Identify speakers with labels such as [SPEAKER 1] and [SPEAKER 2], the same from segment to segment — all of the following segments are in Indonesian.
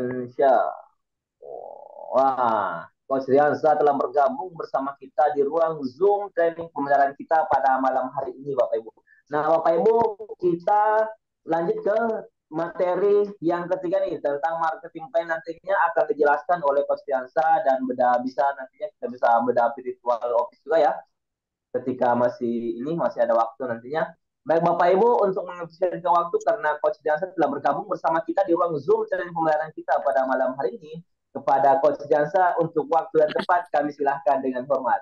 [SPEAKER 1] Indonesia. Wah, Coach Riansa telah bergabung bersama kita di ruang Zoom training pemeliharaan kita pada malam hari ini, Bapak Ibu. Nah, Bapak Ibu, kita lanjut ke materi yang ketiga nih tentang marketing plan nantinya akan dijelaskan oleh Coach Riansa dan beda bisa nantinya kita bisa beda virtual office juga ya ketika masih ada waktu nantinya. Baik Bapak Ibu, untuk menghabiskan waktu karena Coach Jansen telah bergabung bersama kita di ruang Zoom channel pemeliharaan kita pada malam hari ini. Kepada Coach Jansa untuk waktu dan tempat kami silahkan dengan hormat.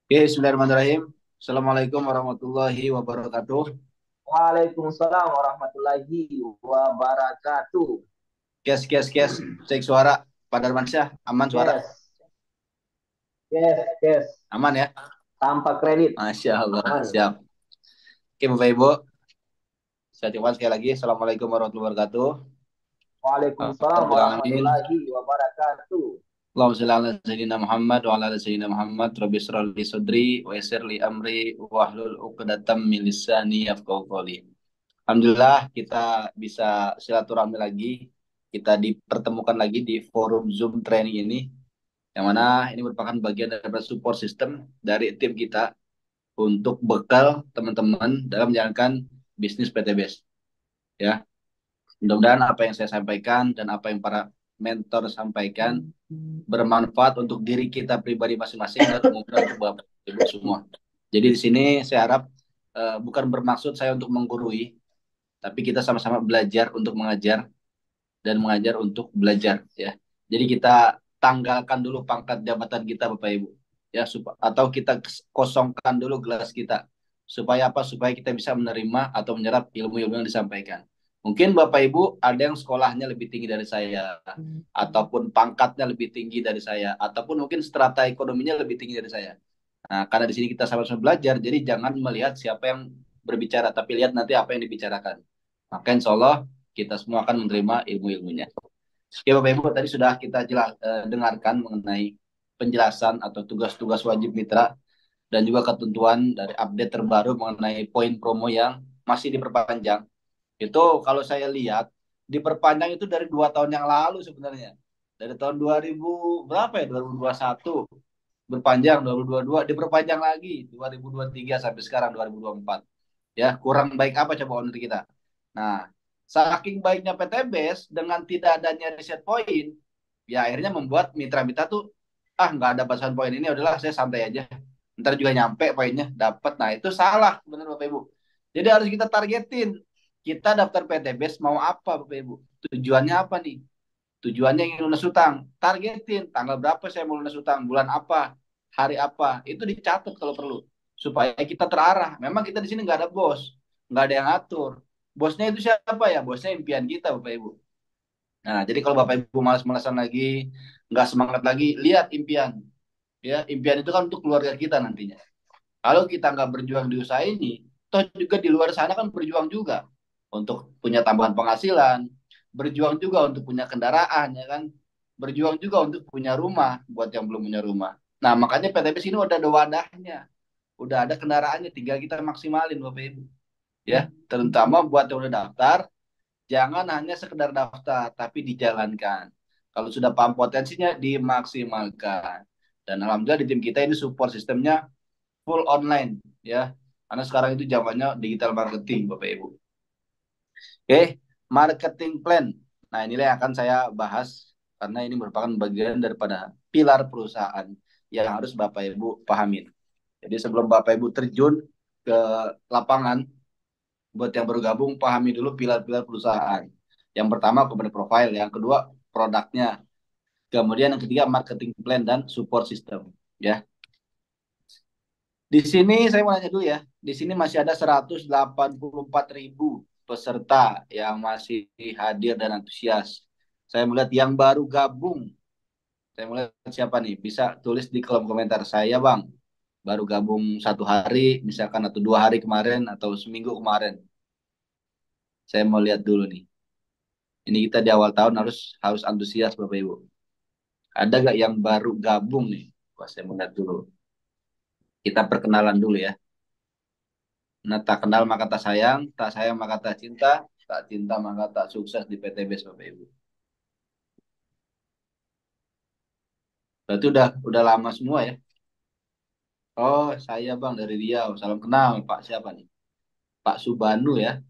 [SPEAKER 2] Oke, bismillahirrahmanirrahim. Assalamualaikum warahmatullahi wabarakatuh.
[SPEAKER 1] Waalaikumsalam warahmatullahi wabarakatuh.
[SPEAKER 2] Kes, kes, kes. Cek suara. Pak Darmansyah, aman suara?
[SPEAKER 1] Yes, yes, yes.
[SPEAKER 2] Aman ya?
[SPEAKER 1] Tanpa kredit.
[SPEAKER 2] Masya Allah.
[SPEAKER 1] Aman.
[SPEAKER 2] Siap. Oke, Bapak Ibu. Saya ucapkan sekali lagi. Assalamualaikum warahmatullahi wabarakatuh.
[SPEAKER 1] Waalaikumsalam
[SPEAKER 2] Alhamdulillah.
[SPEAKER 1] warahmatullahi wabarakatuh.
[SPEAKER 2] Allahumma shalli ala sayyidina Muhammad wa ala ali sayyidina Muhammad. Rabbi shrah li sadri wa yassir li amri wahlul 'uqdatam min lisani yafqahu qawli. Alhamdulillah kita bisa silaturahmi lagi. Kita dipertemukan lagi di forum Zoom training ini, yang mana ini merupakan bagian dari support system dari tim kita untuk bekal teman-teman dalam menjalankan bisnis PTBS. Ya, mudah-mudahan apa yang saya sampaikan dan apa yang para mentor sampaikan bermanfaat untuk diri kita pribadi masing-masing dan umumnya untuk Bapak Ibu semua. Jadi di sini saya harap bukan bermaksud saya untuk menggurui, tapi kita sama-sama belajar untuk mengajar dan mengajar untuk belajar, ya. Jadi kita tanggalkan dulu pangkat jabatan kita, Bapak Ibu, ya, atau kita kosongkan dulu gelas kita supaya apa? Supaya kita bisa menerima atau menyerap ilmu-ilmu yang disampaikan. Mungkin Bapak Ibu ada yang sekolahnya lebih tinggi dari saya, ataupun pangkatnya lebih tinggi dari saya, ataupun mungkin strata ekonominya lebih tinggi dari saya. Nah, karena di sini kita sama-sama belajar, jadi jangan melihat siapa yang berbicara, tapi lihat nanti apa yang dibicarakan. Maka insya Allah kita semua akan menerima ilmu-ilmunya. Ya Bapak Ibu, tadi sudah kita dengarkan mengenai penjelasan atau tugas-tugas wajib mitra dan juga ketentuan dari update terbaru mengenai poin promo yang masih diperpanjang. Itu kalau saya lihat diperpanjang itu dari 2 tahun yang lalu sebenarnya. Dari tahun 2000 berapa ya? 2021 berpanjang, 2022 diperpanjang lagi 2023 sampai sekarang 2024. Ya, kurang baik apa coba owner kita? Nah, saking baiknya PTBS dengan tidak adanya reset point, ya akhirnya membuat mitra-mitra tuh nggak ada batasan poin ini, udahlah saya santai aja. Ntar juga nyampe poinnya, dapat. Nah, itu salah benar Bapak Ibu. Jadi harus kita targetin. Kita daftar PTBS mau apa Bapak Ibu? Tujuannya apa nih? Tujuannya ingin lunas utang. Targetin tanggal berapa saya mau lunas utang, bulan apa, hari apa. Itu dicatat kalau perlu supaya kita terarah. Memang kita di sini nggak ada bos, nggak ada yang atur. Bosnya itu siapa ya? Bosnya impian kita, Bapak Ibu. Nah, jadi kalau Bapak Ibu malas-malasan lagi, nggak semangat lagi, lihat impian. Ya, impian itu kan untuk keluarga kita nantinya. Kalau kita nggak berjuang di usaha ini, toh juga di luar sana kan berjuang juga untuk punya tambahan penghasilan, berjuang juga untuk punya kendaraan, ya kan, berjuang juga untuk punya rumah buat yang belum punya rumah. Nah, makanya PTBS ini udah ada wadahnya, udah ada kendaraannya, tinggal kita maksimalin, Bapak Ibu. Ya, terutama buat yang udah daftar, jangan hanya sekedar daftar, tapi dijalankan. Kalau sudah paham potensinya, dimaksimalkan. Dan alhamdulillah di tim kita ini support sistemnya full online, ya, karena sekarang itu zamannya digital marketing Bapak Ibu. Oke, marketing plan. Nah, inilah yang akan saya bahas karena ini merupakan bagian daripada pilar perusahaan yang harus Bapak Ibu pahamin. Jadi sebelum Bapak Ibu terjun ke lapangan, buat yang baru gabung pahami dulu pilar-pilar perusahaan. Yang pertama company profile, yang kedua produknya, kemudian yang ketiga marketing plan dan support system, ya. Di sini saya mau nanya dulu ya. Di sini masih ada 184.000 peserta yang masih hadir dan antusias. Saya melihat yang baru gabung. Saya melihat siapa nih? Bisa tulis di kolom komentar. Saya Bang, baru gabung 1 hari, misalkan atau 2 hari kemarin atau seminggu kemarin. Saya mau lihat dulu nih. Ini kita di awal tahun harus harus antusias Bapak Ibu. Ada nggak yang baru gabung nih? Wah, saya mau lihat dulu. Kita perkenalan dulu ya. Nah, tak kenal maka tak sayang, tak sayang maka tak cinta, tak cinta maka tak sukses di PTBS Bapak Ibu. Berarti udah lama semua ya. Oh, saya Bang dari Riau. Salam kenal Pak siapa nih? Pak Subanu ya,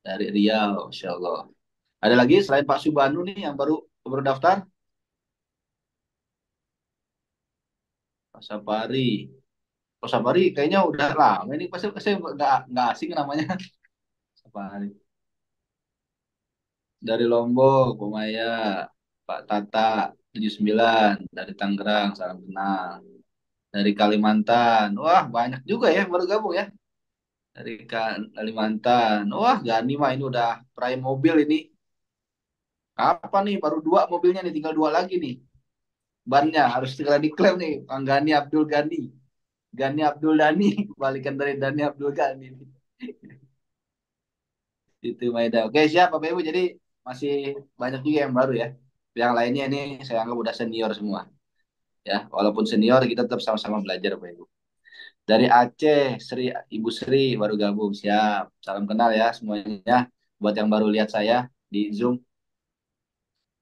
[SPEAKER 2] dari Riau, Insya Allah. Ada lagi selain Pak Subanu nih yang baru daftar? Pak Sapari. Pak Sapari kayaknya udah lama ini pasti saya nggak asing namanya. Sapari. Dari Lombok, Bu Maya, Pak Tata 79 dari Tangerang, salam kenal. Dari Kalimantan, wah banyak juga ya baru gabung ya. Dari Kalimantan, wah Gani mah ini udah prime mobil ini. Apa nih? Baru dua mobilnya nih, tinggal dua lagi nih. Bannya harus segera diklaim nih, Bang Gani Abdul Gani. Gani Abdul Dani, kebalikan dari Dani Abdul Gani. Itu Maeda. Oke siap Bapak Ibu, jadi masih banyak juga yang baru ya. Yang lainnya ini saya anggap udah senior semua. Ya, walaupun senior kita tetap sama-sama belajar Bapak Ibu. Dari Aceh, Ibu Sri baru gabung, siap. Salam kenal ya semuanya. Buat yang baru lihat saya di Zoom.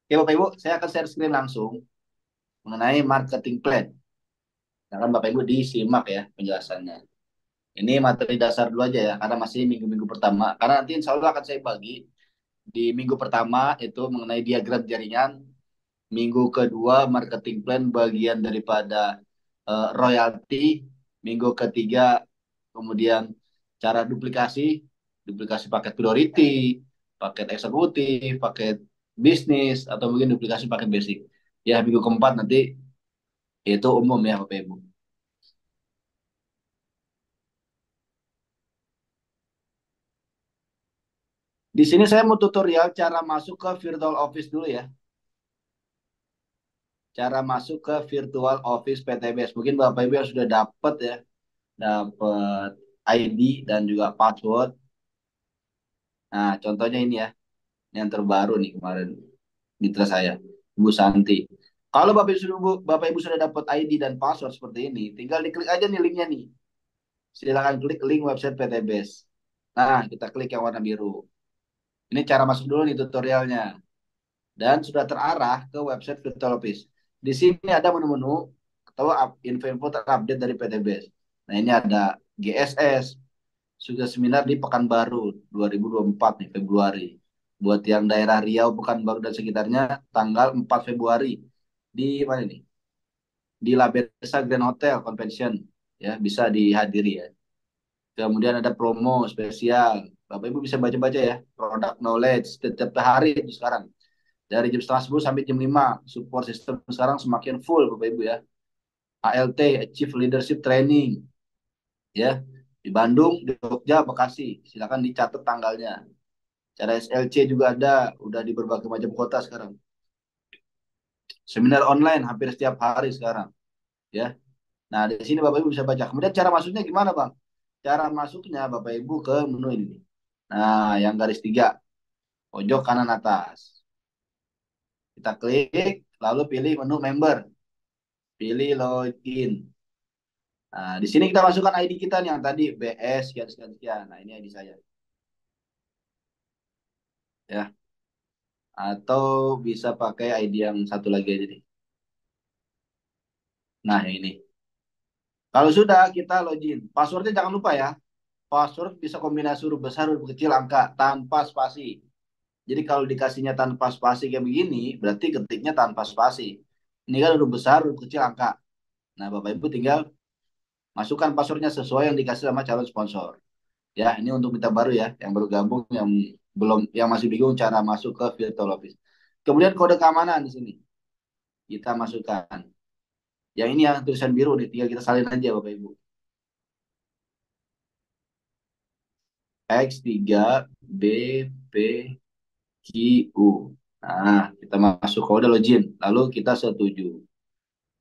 [SPEAKER 2] Oke Bapak Ibu, saya akan share screen langsung mengenai marketing plan. Nah, kan Bapak Ibu disimak ya penjelasannya. Ini materi dasar dulu aja ya, karena masih minggu-minggu pertama. Karena nanti insya Allah akan saya bagi di minggu pertama itu mengenai diagram jaringan. Minggu kedua marketing plan bagian daripada royalti. Minggu ketiga kemudian cara duplikasi paket priority, paket eksekutif, paket bisnis, atau mungkin duplikasi paket basic. Ya minggu keempat nanti itu umum ya Bapak Ibu. Di sini saya mau tutorial cara masuk ke Virtual Office dulu ya. Cara masuk ke Virtual Office PTBS. Mungkin Bapak Ibu yang sudah dapat ya, dapat ID dan juga password. Nah, contohnya ini ya, yang terbaru nih kemarin mitra saya, Bu Santi. Kalau Bapak Ibu sudah dapat ID dan password seperti ini, tinggal diklik aja nih linknya nih. Silakan klik link website PTBS. Nah, kita klik yang warna biru. Ini cara masuk dulu nih tutorialnya. Dan sudah terarah ke website Virtual Office. Di sini ada menu-menu atau info-info terupdate dari PTBS. Nah, ini ada GSS, sudah seminar di Pekanbaru 2024 nih Februari. Buat yang daerah Riau, Pekanbaru dan sekitarnya tanggal 4 Februari di mana nih? Di Labesa Grand Hotel Convention ya, bisa dihadiri ya. Kemudian ada promo spesial. Bapak Ibu bisa baca-baca ya, product knowledge setiap hari itu sekarang. Dari jam setengah 10 sampai jam 5. Support system sekarang semakin full Bapak Ibu ya. ALT, Chief Leadership Training. Ya, di Bandung, di Jogja, Bekasi. Silakan dicatat tanggalnya. Cara SLC juga ada, udah di berbagai macam kota sekarang. Seminar online hampir setiap hari sekarang. Ya. Nah, di sini Bapak Ibu bisa baca. Kemudian cara masuknya gimana, Bang? Cara masuknya Bapak Ibu ke menu ini. Nah, yang garis 3. Pojok kanan atas. Kita klik, lalu pilih menu member. Pilih login. Nah, di sini kita masukkan ID kita nih yang tadi BS sekian sekian sekian. Nah, ini ID saya. Ya. Atau bisa pakai ID yang satu lagi aja nih. Nah, ini. Kalau sudah kita login. Passwordnya jangan lupa ya. Password bisa kombinasi huruf besar, huruf kecil, angka tanpa spasi. Jadi kalau dikasihnya tanpa spasi kayak begini, berarti ketiknya tanpa spasi. Ini kan huruf besar, huruf kecil, angka. Nah, Bapak Ibu tinggal masukkan passwordnya sesuai yang dikasih sama calon sponsor. Ya, ini untuk mitra baru ya, yang baru gabung, yang masih bingung cara masuk ke Virtual Office. Kemudian kode keamanan di sini kita masukkan. Yang ini yang tulisan biru nih, tinggal kita salin aja Bapak Ibu. X3BPQ. Nah, kita masuk kode login, lalu kita setuju.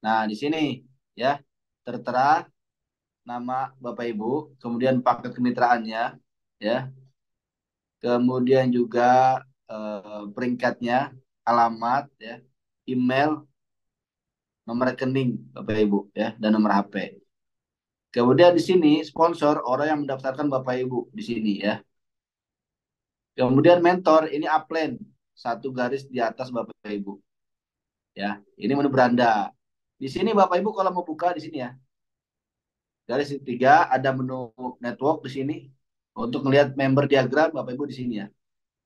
[SPEAKER 2] Nah, di sini ya tertera nama Bapak Ibu, kemudian paket kemitraannya, ya, kemudian juga peringkatnya, alamat, ya, email, nomor rekening Bapak Ibu, ya, dan nomor HP. Kemudian di sini sponsor orang yang mendaftarkan Bapak Ibu di sini ya. Kemudian mentor ini upline, satu garis di atas Bapak Ibu. Ya, ini menu beranda. Di sini Bapak Ibu kalau mau buka di sini ya. Garis tiga ada menu network di sini. Untuk melihat member diagram Bapak Ibu di sini ya.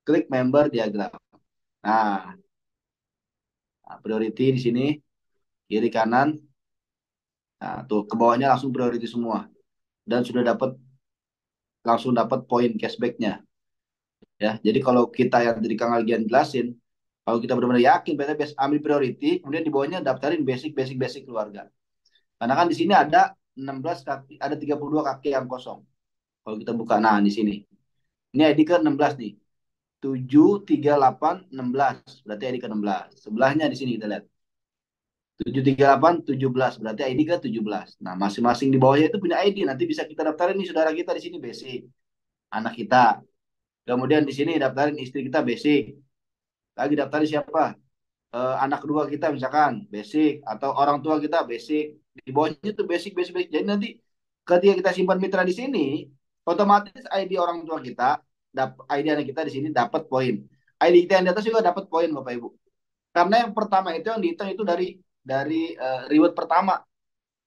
[SPEAKER 2] Klik member diagram. Nah, priority di sini kiri kanan. Nah, tuh ke bawahnya langsung priority semua dan sudah langsung dapat poin cashbacknya ya. Jadi kalau kita yang dari Kang Algian jelasin, kalau kita benar-benar yakin PT ambil priority, kemudian di bawahnya daftarin basic keluarga. Karena kan di sini ada 16 kaki, ada 32 kaki yang kosong. Kalau kita buka, nah di sini. Ini ID ke 16 nih. 73816 berarti ID ke 16. Sebelahnya di sini kita lihat. 738 17 berarti ID ke 17. Nah, masing-masing di bawahnya itu punya ID. Nanti bisa kita daftarin nih saudara kita di sini basic. Anak kita. Kemudian di sini daftarin istri kita basic. Lagi daftarin siapa? Anak kedua kita misalkan basic atau orang tua kita basic. Di bawahnya itu basic. Jadi nanti ketika kita simpan mitra di sini, otomatis ID orang tua kita, ID anak kita di sini dapat poin. ID kita yang di atas juga dapat poin Bapak Ibu. Karena yang pertama itu yang dihitung itu dari reward pertama.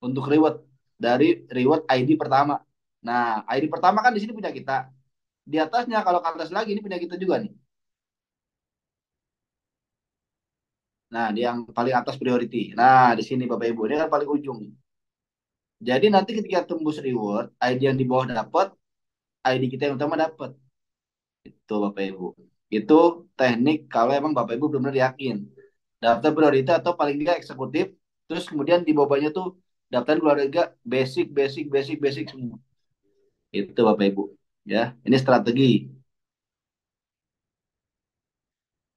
[SPEAKER 2] Untuk reward dari reward ID pertama. Nah, ID pertama kan di sini punya kita. Di atasnya kalau ke atas lagi ini punya kita juga nih. Nah, di yang paling atas priority. Nah, di sini Bapak Ibu, ini kan paling ujung. Jadi nanti ketika tembus reward, ID yang di bawah dapat, ID kita yang utama dapat. Itu Bapak Ibu. Itu teknik kalau emang Bapak Ibu benar-benar yakin. Daftar prioritas atau paling tidak eksekutif, terus kemudian di bawahnya tuh daftar keluarga basic semua. Itu Bapak Ibu. Ya, ini strategi.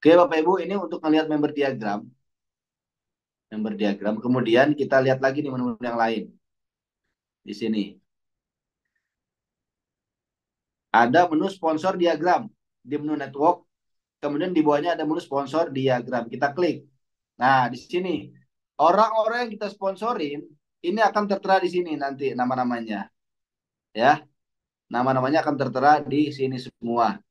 [SPEAKER 2] Oke Bapak Ibu, ini untuk melihat member diagram. Member diagram. Kemudian kita lihat lagi di menu yang lain. Di sini. Ada menu sponsor diagram. Di menu network. Kemudian di bawahnya ada menu sponsor diagram. Kita klik. Nah, di sini. Orang-orang yang kita sponsorin, ini akan tertera di sini nanti nama-namanya. Ya. Nama-namanya akan tertera di sini semua.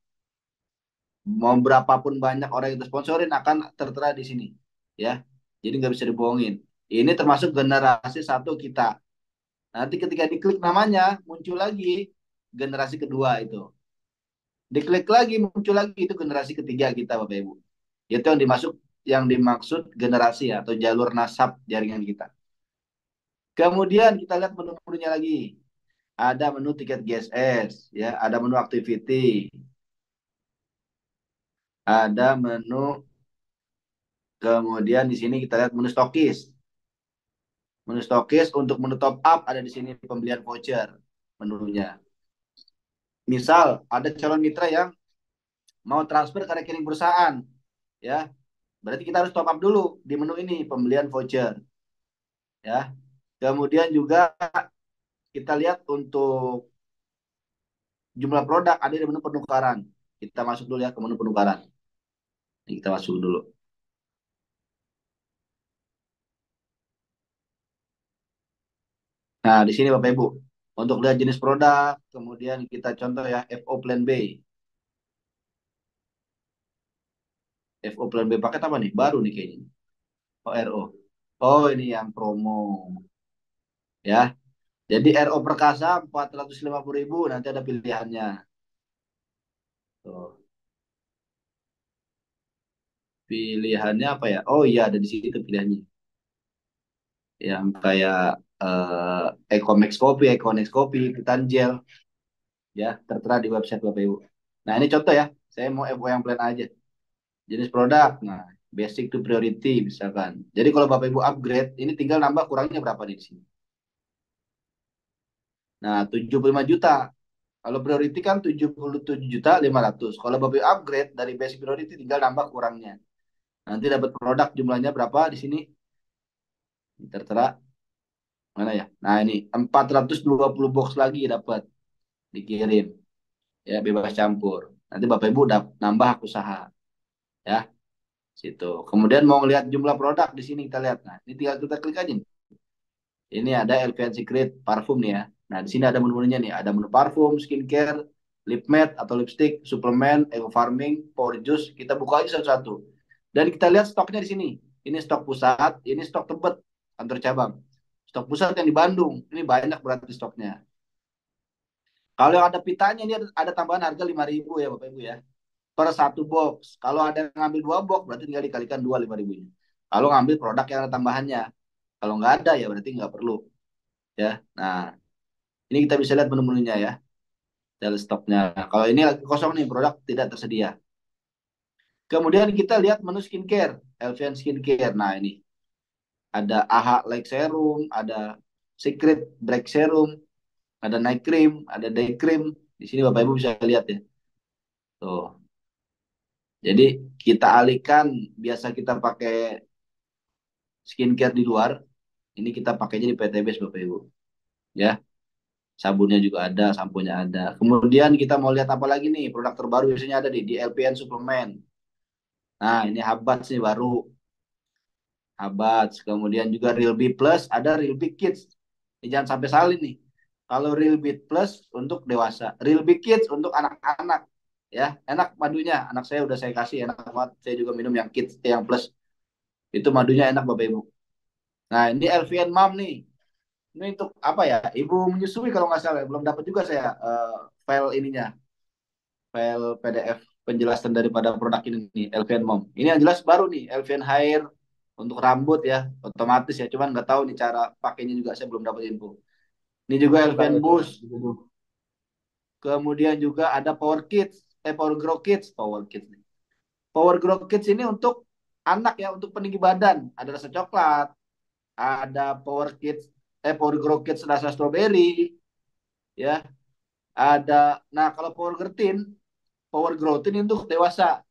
[SPEAKER 2] Mau berapapun banyak orang yang kita sponsorin akan tertera di sini. Ya. Jadi nggak bisa dibohongin. Ini termasuk generasi satu kita. Nanti ketika diklik namanya, muncul lagi generasi kedua itu. Diklik lagi, muncul lagi itu generasi ketiga kita, Bapak Ibu. Itu yang dimaksud generasi ya, atau jalur nasab jaringan kita. Kemudian kita lihat menu-menunya lagi. Ada menu tiket GSS, ya, ada menu activity, ada menu, kemudian di sini kita lihat menu stokis. Menu stokis untuk menu top up ada di sini pembelian voucher menunya. Misal ada calon mitra yang mau transfer ke rekening perusahaan, ya, berarti kita harus top up dulu di menu ini pembelian voucher, ya. Kemudian juga kita lihat untuk jumlah produk ada di menu penukaran. Kita masuk dulu ya ke menu penukaran. Ini kita masuk dulu. Nah, di sini Bapak Ibu, untuk lihat jenis produk, kemudian kita contoh ya FO Plan B. FO Plan B paket apa nih? Baru nih kayaknya. Oh, RO. Oh, ini yang promo. Ya. Jadi RO Perkasa 450.000 nanti ada pilihannya. Tuh. Pilihannya apa ya? Oh iya ada di situ pilihannya. Yang kayak Ecomax Kopi, Econex Kopi, Pitanjel, ya tertera di website Bapak Ibu. Nah ini contoh ya, saya mau FO yang plan aja. Jenis produk, nah basic to priority misalkan. Jadi kalau Bapak Ibu upgrade, ini tinggal nambah kurangnya berapa di sini. Nah 75 juta. Kalau priority kan 77.500.000. Kalau Bapak Ibu upgrade dari basic priority tinggal nambah kurangnya. Nanti dapat produk jumlahnya berapa di sini? Tertera mana ya? Nah, ini 420 box lagi dapat dikirim. Ya, bebas campur. Nanti Bapak Ibu udah nambah hak usaha. Ya, situ. Kemudian mau lihat jumlah produk di sini kita lihat. Nah, ini tinggal kita klik aja. Ini ada LVN Secret parfum nih ya. Nah, di sini ada menu-menunya nih. Ada menu parfum, skincare, lip matte atau lipstick, suplemen, eco farming, power juice, kita buka aja satu-satu. Dan kita lihat stoknya di sini. Ini stok pusat, ini stok Tebet, kantor cabang. Stok pusat yang di Bandung, ini banyak berarti stoknya. Kalau yang ada pitanya ini ada tambahan harga 5.000 ya Bapak Ibu ya. Per satu box. Kalau ada yang ngambil 2 box berarti tinggal dikalikan 5.000-nya. Kalau ngambil produk yang ada tambahannya. Kalau nggak ada ya berarti nggak perlu ya. Nah, ini kita bisa lihat menu-menunya ya. Dari stoknya. Kalau ini lagi kosong nih, produk tidak tersedia. Kemudian kita lihat menu skincare, Elvian Skincare. Nah, ini ada AHA Light Serum, ada Secret Break Serum, ada Night Cream, ada Day Cream. Di sini Bapak Ibu bisa lihat ya. Tuh. Jadi kita alihkan, biasa kita pakai skincare di luar, ini kita pakainya di PTBS Bapak Ibu. Ya, sabunnya juga ada, samponya ada. Kemudian kita mau lihat apa lagi nih, produk terbaru biasanya ada di LPN Suplemen. Nah, ini Habats nih baru. Habats. Kemudian juga Real B Plus, ada Real B Kids. Ini jangan sampai salah nih. Kalau Real B Plus untuk dewasa, Real B Kids untuk anak-anak. Ya, enak madunya. Anak saya udah saya kasih enak banget. Saya juga minum yang kids, yang plus. Itu madunya enak Bapak Ibu. Nah, ini LVN Mom nih. Ini untuk apa ya? Ibu menyusui kalau nggak salah. Belum dapat juga saya file ininya. File PDF penjelasan daripada produk ini nih, LVN Mom. Ini yang jelas baru nih, LVN Hair untuk rambut ya, otomatis ya. Cuman nggak tahu nih cara pakainya juga saya belum dapat info. Ini juga LVN Boost. Kemudian juga ada Power Kids, Power Grow Kids, Power Kids nih. Power Grow Kids ini untuk anak ya, untuk peninggi badan. Ada rasa coklat, ada Power Kids, Power Grow Kids rasa strawberry, ya. Ada, nah kalau Power Grow Teen untuk dewasa.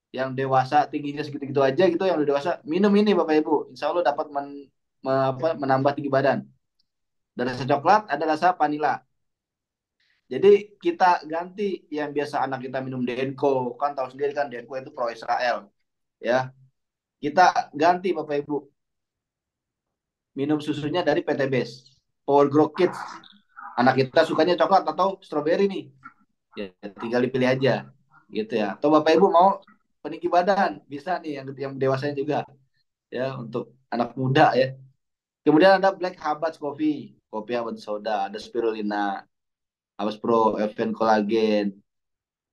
[SPEAKER 2] Yang dewasa tingginya segitu-gitu aja gitu, yang udah dewasa minum ini Bapak Ibu. Insya Allah dapat menambah tinggi badan. Ada rasa coklat, ada rasa vanila. Jadi kita ganti yang biasa anak kita minum Denko, kan tahu sendiri kan Denko itu pro Israel, ya. Kita ganti Bapak Ibu, minum susunya dari PT Base, Power Grow Kids. Anak kita sukanya coklat atau strawberry nih, ya tinggal dipilih aja, gitu ya. Atau Bapak Ibu mau peninggi badan, bisa nih yang dewasanya juga, ya untuk anak muda ya. Kemudian ada Black Habats Coffee, kopi Habats soda, ada spirulina, Habats Pro, Elvian Collagen,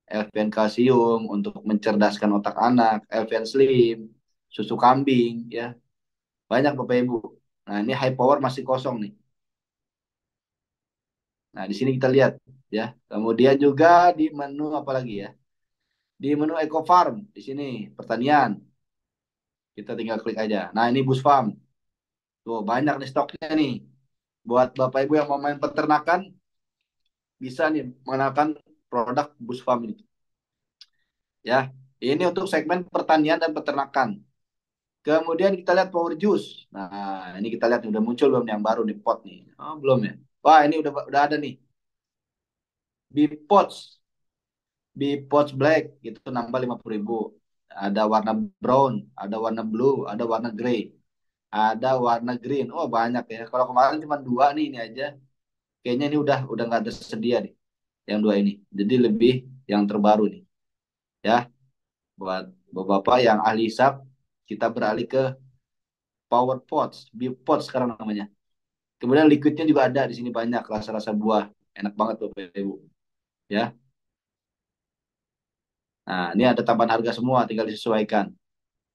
[SPEAKER 2] Elvian Kalsium untuk mencerdaskan otak anak, Elvian Slim, susu kambing, ya banyak Bapak Ibu. Nah ini high power masih kosong nih. Nah di sini kita lihat ya. Kemudian juga di menu apa lagi ya? Di menu Eco Farm di sini pertanian. Kita tinggal klik aja. Nah ini Bus Farm. Tuh banyak nih stoknya nih. Buat Bapak Ibu yang mau main peternakan, bisa nih mengenalkan produk Bus Farm ini. Ya, ini untuk segmen pertanian dan peternakan. Kemudian kita lihat Power Juice. Nah, ini kita lihat udah muncul belum yang baru nih pot nih. Oh, belum ya. Wah, ini udah ada nih. Bipods. Bipods Black itu nambah 50.000. Ada warna brown, ada warna blue, ada warna grey, ada warna green. Oh, banyak ya. Kalau kemarin cuma 2 nih ini aja. Kayaknya ini udah nggak tersedia nih yang 2 ini. Jadi lebih yang terbaru nih. Ya, buat Bapak yang ahli hisap, kita beralih ke Power Pods, Bipods sekarang namanya. Kemudian liquidnya juga ada di sini banyak rasa-rasa buah, enak banget Bapak Ibu. Ya. Nah, ini ada tambahan harga semua, tinggal disesuaikan.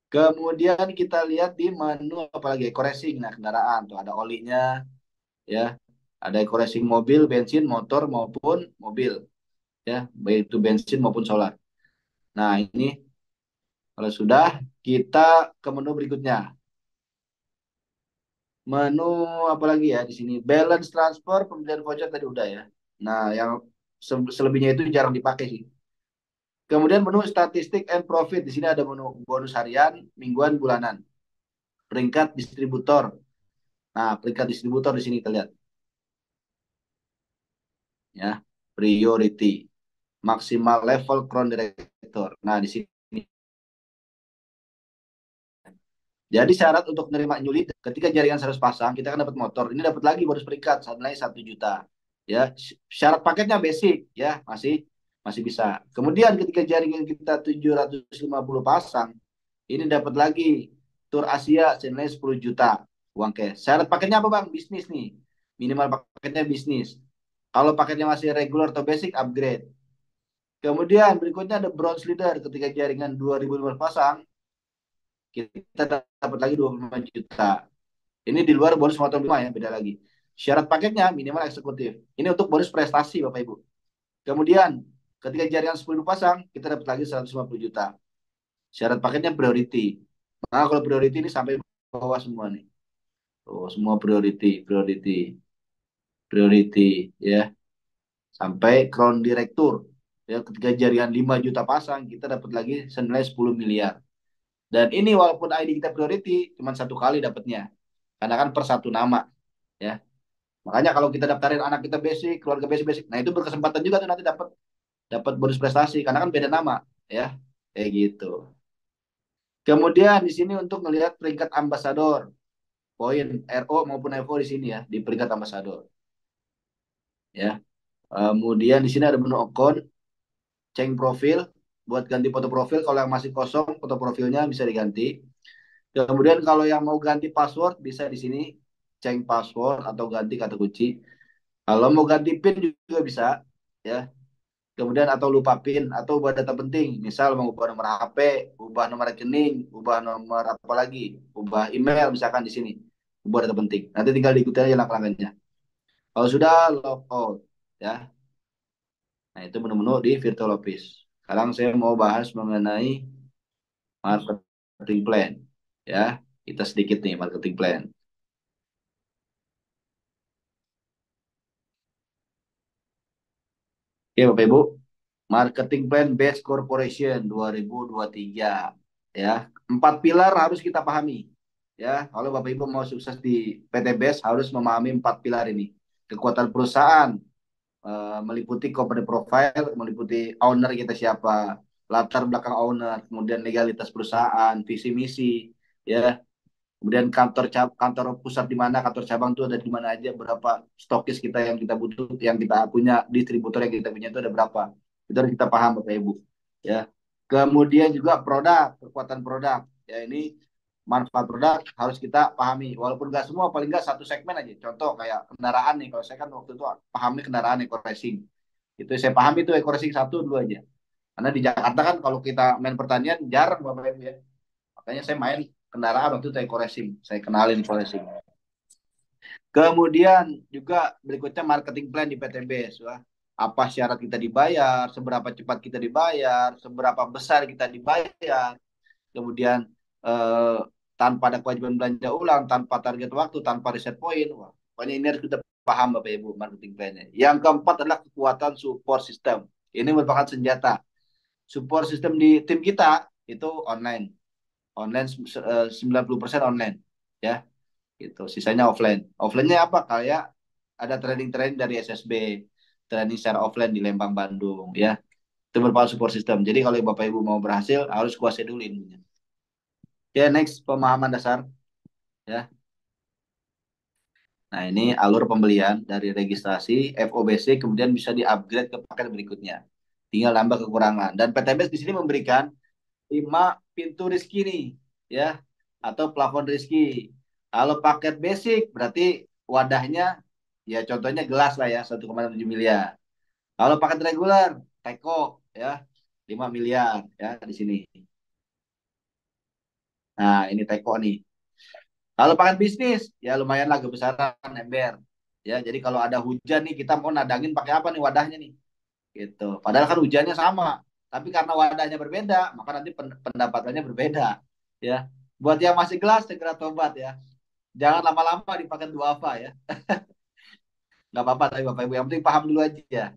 [SPEAKER 2] Kemudian kita lihat di menu apalagi eco racing. Nah, kendaraan tuh ada olinya, ya. Ada eco racing mobil, bensin, motor maupun mobil, ya, baik itu bensin maupun solar. Nah, ini kalau sudah kita ke menu berikutnya. Menu apa lagi ya di sini? Balance transfer, pembelian voucher tadi udah ya. Nah, yang selebihnya itu jarang dipakai sih. Kemudian menu statistik and profit. Di sini ada menu bonus harian, mingguan, bulanan. Peringkat distributor. Nah, peringkat distributor di sini kita lihat. Ya, priority. Maksimal level crown director. Nah, di sini. Jadi syarat untuk menerima new lead, ketika jaringan 100 pasang, kita akan dapat motor. Ini dapat lagi bonus peringkat, saat nilai 1 juta. Ya, syarat paketnya basic, ya, masih masih bisa. Kemudian ketika jaringan kita 750 pasang, ini dapat lagi tur Asia senilai 10 juta uang cash. Syarat paketnya apa Bang? Bisnis nih. Minimal paketnya bisnis. Kalau paketnya masih regular atau basic, upgrade. Kemudian berikutnya ada bronze leader ketika jaringan 2015 pasang, kita dapat lagi 25 juta. Ini di luar bonus motor 5 ya, beda lagi. Syarat paketnya minimal eksekutif. Ini untuk bonus prestasi Bapak Ibu. Kemudian ketika jaringan 10 pasang, kita dapat lagi 150 juta. Syarat paketnya priority. Nah, kalau priority ini sampai bawah semua nih. Oh, semua priority, priority, priority ya. Sampai crown direktur. Ya, ketika jaringan 5 juta pasang, kita dapat lagi senilai 10 miliar. Dan ini walaupun ID kita priority, cuma satu kali dapatnya. Karena kan per satu nama. Ya. Makanya kalau kita daftarin anak kita basic, keluarga basic, nah itu berkesempatan juga tuh nanti dapat dapat bonus prestasi karena kan beda nama, ya. Kayak gitu. Kemudian di sini untuk melihat peringkat ambasador, poin RO maupun FO di sini ya, di peringkat ambasador. Ya. Kemudian di sini ada menu account, change profil, buat ganti foto profil. Kalau yang masih kosong, foto profilnya bisa diganti. Kemudian kalau yang mau ganti password bisa di sini, change password atau ganti kata kunci. Kalau mau ganti PIN juga bisa, ya. Kemudian atau lupa PIN atau ubah data penting, misal mau ubah nomor HP, ubah nomor rekening, ubah nomor apa lagi, ubah email misalkan di sini, ubah data penting. Nanti tinggal diikuti aja langkah-langkahnya. Kalau sudah log out, ya. Nah itu menu-menu di virtual office. Sekarang saya mau bahas mengenai marketing plan, ya. Kita sedikit nih marketing plan. Oke Bapak Ibu, marketing plan Best Corporation 2023, ya. 4 pilar harus kita pahami. Ya, kalau Bapak Ibu mau sukses di PT Best harus memahami 4 pilar ini. Kekuatan perusahaan meliputi company profile, meliputi owner kita siapa, latar belakang owner, kemudian legalitas perusahaan, visi misi, ya. Kemudian kantor pusat di mana, kantor cabang itu ada di mana aja, berapa stokis kita yang kita butuh, yang kita punya, distributor yang kita punya itu ada berapa. Itu harus kita paham Bapak Ibu. Ya. Kemudian juga produk, kekuatan produk. Ya ini manfaat produk harus kita pahami. Walaupun nggak semua, paling nggak satu segmen aja. Contoh kayak kendaraan nih. Kalau saya kan waktu itu pahami kendaraan eco racing. Itu saya pahami itu eco racing satu dua aja. Karena di Jakarta kan kalau kita main pertanian jarang Bapak Ibu ya. Makanya saya main kendaraan waktu itu eco racing. Saya kenalin eco racing. Kemudian juga berikutnya marketing plan di PTB. Wah, apa syarat kita dibayar, seberapa cepat kita dibayar, seberapa besar kita dibayar. Kemudian eh, tanpa ada kewajiban belanja ulang, tanpa target waktu, tanpa reset point. Wah, pokoknya ini harus kita paham Bapak Ibu marketing plan-nya. Yang keempat adalah kekuatan support system. Ini merupakan senjata. Support system di tim kita itu online. Online 90% online. Ya, gitu. Sisanya offline. Offline-nya apa? Kayak ada training-training dari SSB, training secara offline di Lembang, Bandung, ya. Itu merupakan support system. Jadi kalau Bapak Ibu mau berhasil harus kuasai dulu ilmunya. Ya, next pemahaman dasar, ya. Nah, ini alur pembelian dari registrasi FOBC kemudian bisa di-upgrade ke paket berikutnya. Tinggal nambah kekurangan. Dan PTBS di sini memberikan 5 pintu rezeki nih, ya, atau plafon rezeki. Kalau paket basic berarti wadahnya ya contohnya gelas lah ya 1,7 miliar. Kalau paket reguler teko ya 5 miliar ya di sini. Nah, ini teko nih. Kalau paket bisnis ya lumayan lah kebesaran ember. Ya, jadi kalau ada hujan nih kita mau nadangin pakai apa nih wadahnya nih. Gitu. Padahal kan hujannya sama, tapi karena wadahnya berbeda, maka nanti pendapatannya berbeda. Ya. Buat yang masih gelas segera tobat ya. Jangan lama-lama dipakai dua apa ya. Nggak apa-apa tapi Bapak Ibu yang penting paham dulu aja.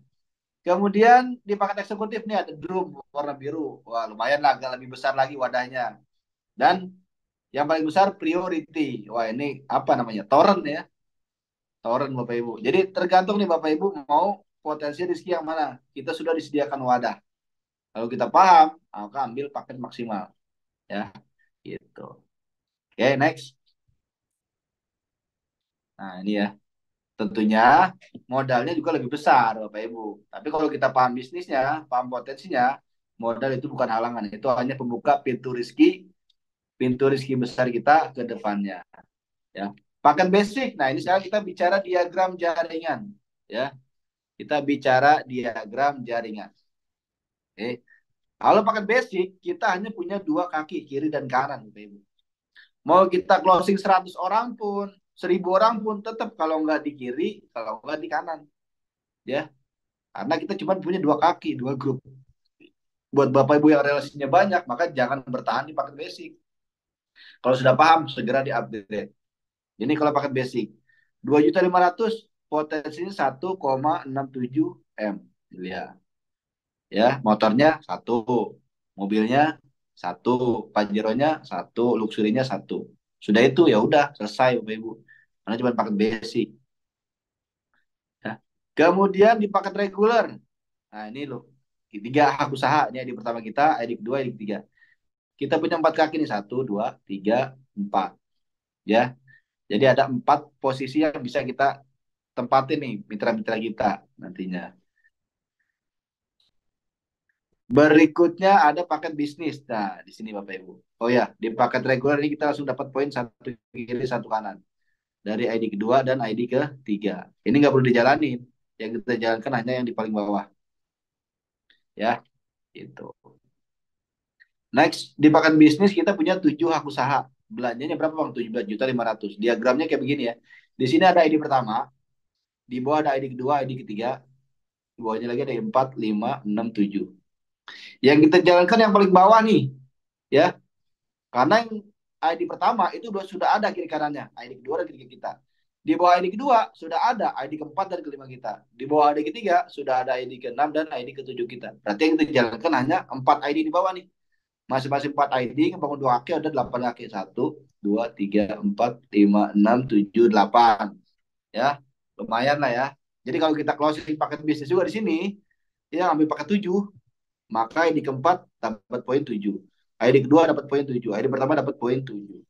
[SPEAKER 2] Kemudian di paket eksekutif nih ada drum warna biru. Wah, lumayan lah agak lebih besar lagi wadahnya. Dan yang paling besar priority. Wah, ini apa namanya? Torrent ya. Torrent Bapak Ibu. Jadi tergantung nih Bapak Ibu mau potensi rezeki yang mana. Kita sudah disediakan wadah. Kalau kita paham, maka ambil paket maksimal. Ya, gitu. Oke, next. Nah, ini ya. Tentunya modalnya juga lebih besar, Bapak Ibu. Tapi kalau kita paham bisnisnya, paham potensinya, modal itu bukan halangan. Itu hanya pembuka pintu rezeki besar kita ke depannya. Ya. Paket basic. Nah, ini sekarang kita bicara diagram jaringan. Ya, kita bicara diagram jaringan. Oke. Kalau paket basic, kita hanya punya dua kaki, kiri dan kanan, Bapak Ibu. Mau kita closing 100 orang pun, 1000 orang pun, tetap kalau nggak di kiri, kalau nggak di kanan. Ya, karena kita cuma punya dua kaki, dua grup. Buat Bapak Ibu yang relasinya banyak, maka jangan bertahan di paket basic. Kalau sudah paham, segera di-upgrade. Ini kalau paket basic. 2.500.000 potensinya 1,67 M. Lihat. Ya, motornya satu, mobilnya satu, Pajero-nya satu, luxury-nya satu. Sudah itu ya udah selesai Bapak Ibu. Karena cuma paket basic. Ya. Kemudian di paket reguler. Nah, ini loh. Tiga hak usaha. Ini ID pertama kita, ID kedua, ID ketiga. Kita punya empat kaki nih, satu, dua, tiga, empat. Ya, jadi ada empat posisi yang bisa kita tempatin nih mitra-mitra kita nantinya. Berikutnya ada paket bisnis. Nah, di sini Bapak Ibu. Oh ya, di paket reguler ini kita langsung dapat poin satu kiri, satu kanan. Dari ID kedua dan ID ketiga. Ini nggak perlu dijalanin. Yang kita jalankan hanya yang di paling bawah. Ya, itu. Next, di paket bisnis kita punya 7 hak usaha. Belanjanya berapa Bang? 17.500.000. Diagramnya kayak begini ya. Di sini ada ID pertama, di bawah ada ID kedua, ID ketiga, di bawahnya lagi ada 4, 5, 6, 7. Yang kita jalankan yang paling bawah nih, ya. Karena yang ID pertama itu sudah ada kiri kanannya, ID kedua dan ketiga kita. Di bawah ID kedua sudah ada ID keempat dan kelima kita. Di bawah ID ketiga sudah ada ID keenam dan ID ketujuh kita. Berarti yang kita jalankan hanya 4 ID di bawah nih. Masing-masing 4 ID, bangun 2 kaki ada 8 kaki. 1, 2, 3, 4, 5, 6, 7, 8. Ya, lumayan lah ya. Jadi kalau kita closing paket bisnis juga di sini, ya ambil paket 7, maka ID keempat dapat poin 7. ID kedua dapat poin 7. ID pertama dapat poin 7.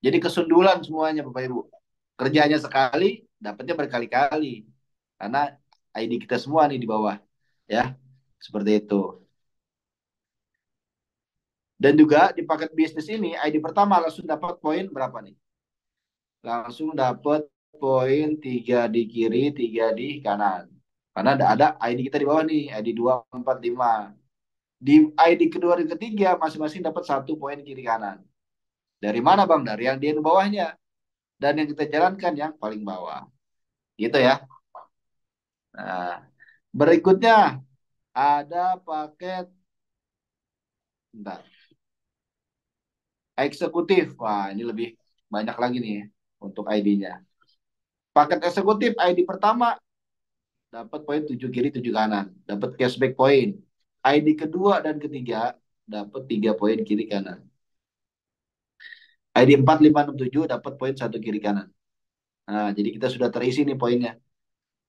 [SPEAKER 2] Jadi kesundulan semuanya Bapak Ibu. Kerjanya sekali, dapatnya berkali-kali. Karena ID kita semua nih di bawah. Ya, seperti itu. Dan juga di paket bisnis ini, ID pertama langsung dapat poin berapa nih? Langsung dapat poin 3 di kiri, 3 di kanan. Karena ada ID kita di bawah nih, ID 2, 4, 5. Di ID kedua dan ketiga masing-masing dapat 1 poin kiri kanan. Dari mana Bang? Dari yang dia di bawahnya. Dan yang kita jalankan yang paling bawah. Gitu ya. Nah, berikutnya ada paket bentar, eksekutif. Wah, ini lebih banyak lagi nih ya, untuk ID-nya. Paket eksekutif ID pertama dapat poin 7 kiri 7 kanan, dapat cashback poin. ID kedua dan ketiga dapat 3 poin kiri kanan. ID 4, 5, 6, 7 dapat poin 1 kiri kanan. Nah, jadi kita sudah terisi nih poinnya.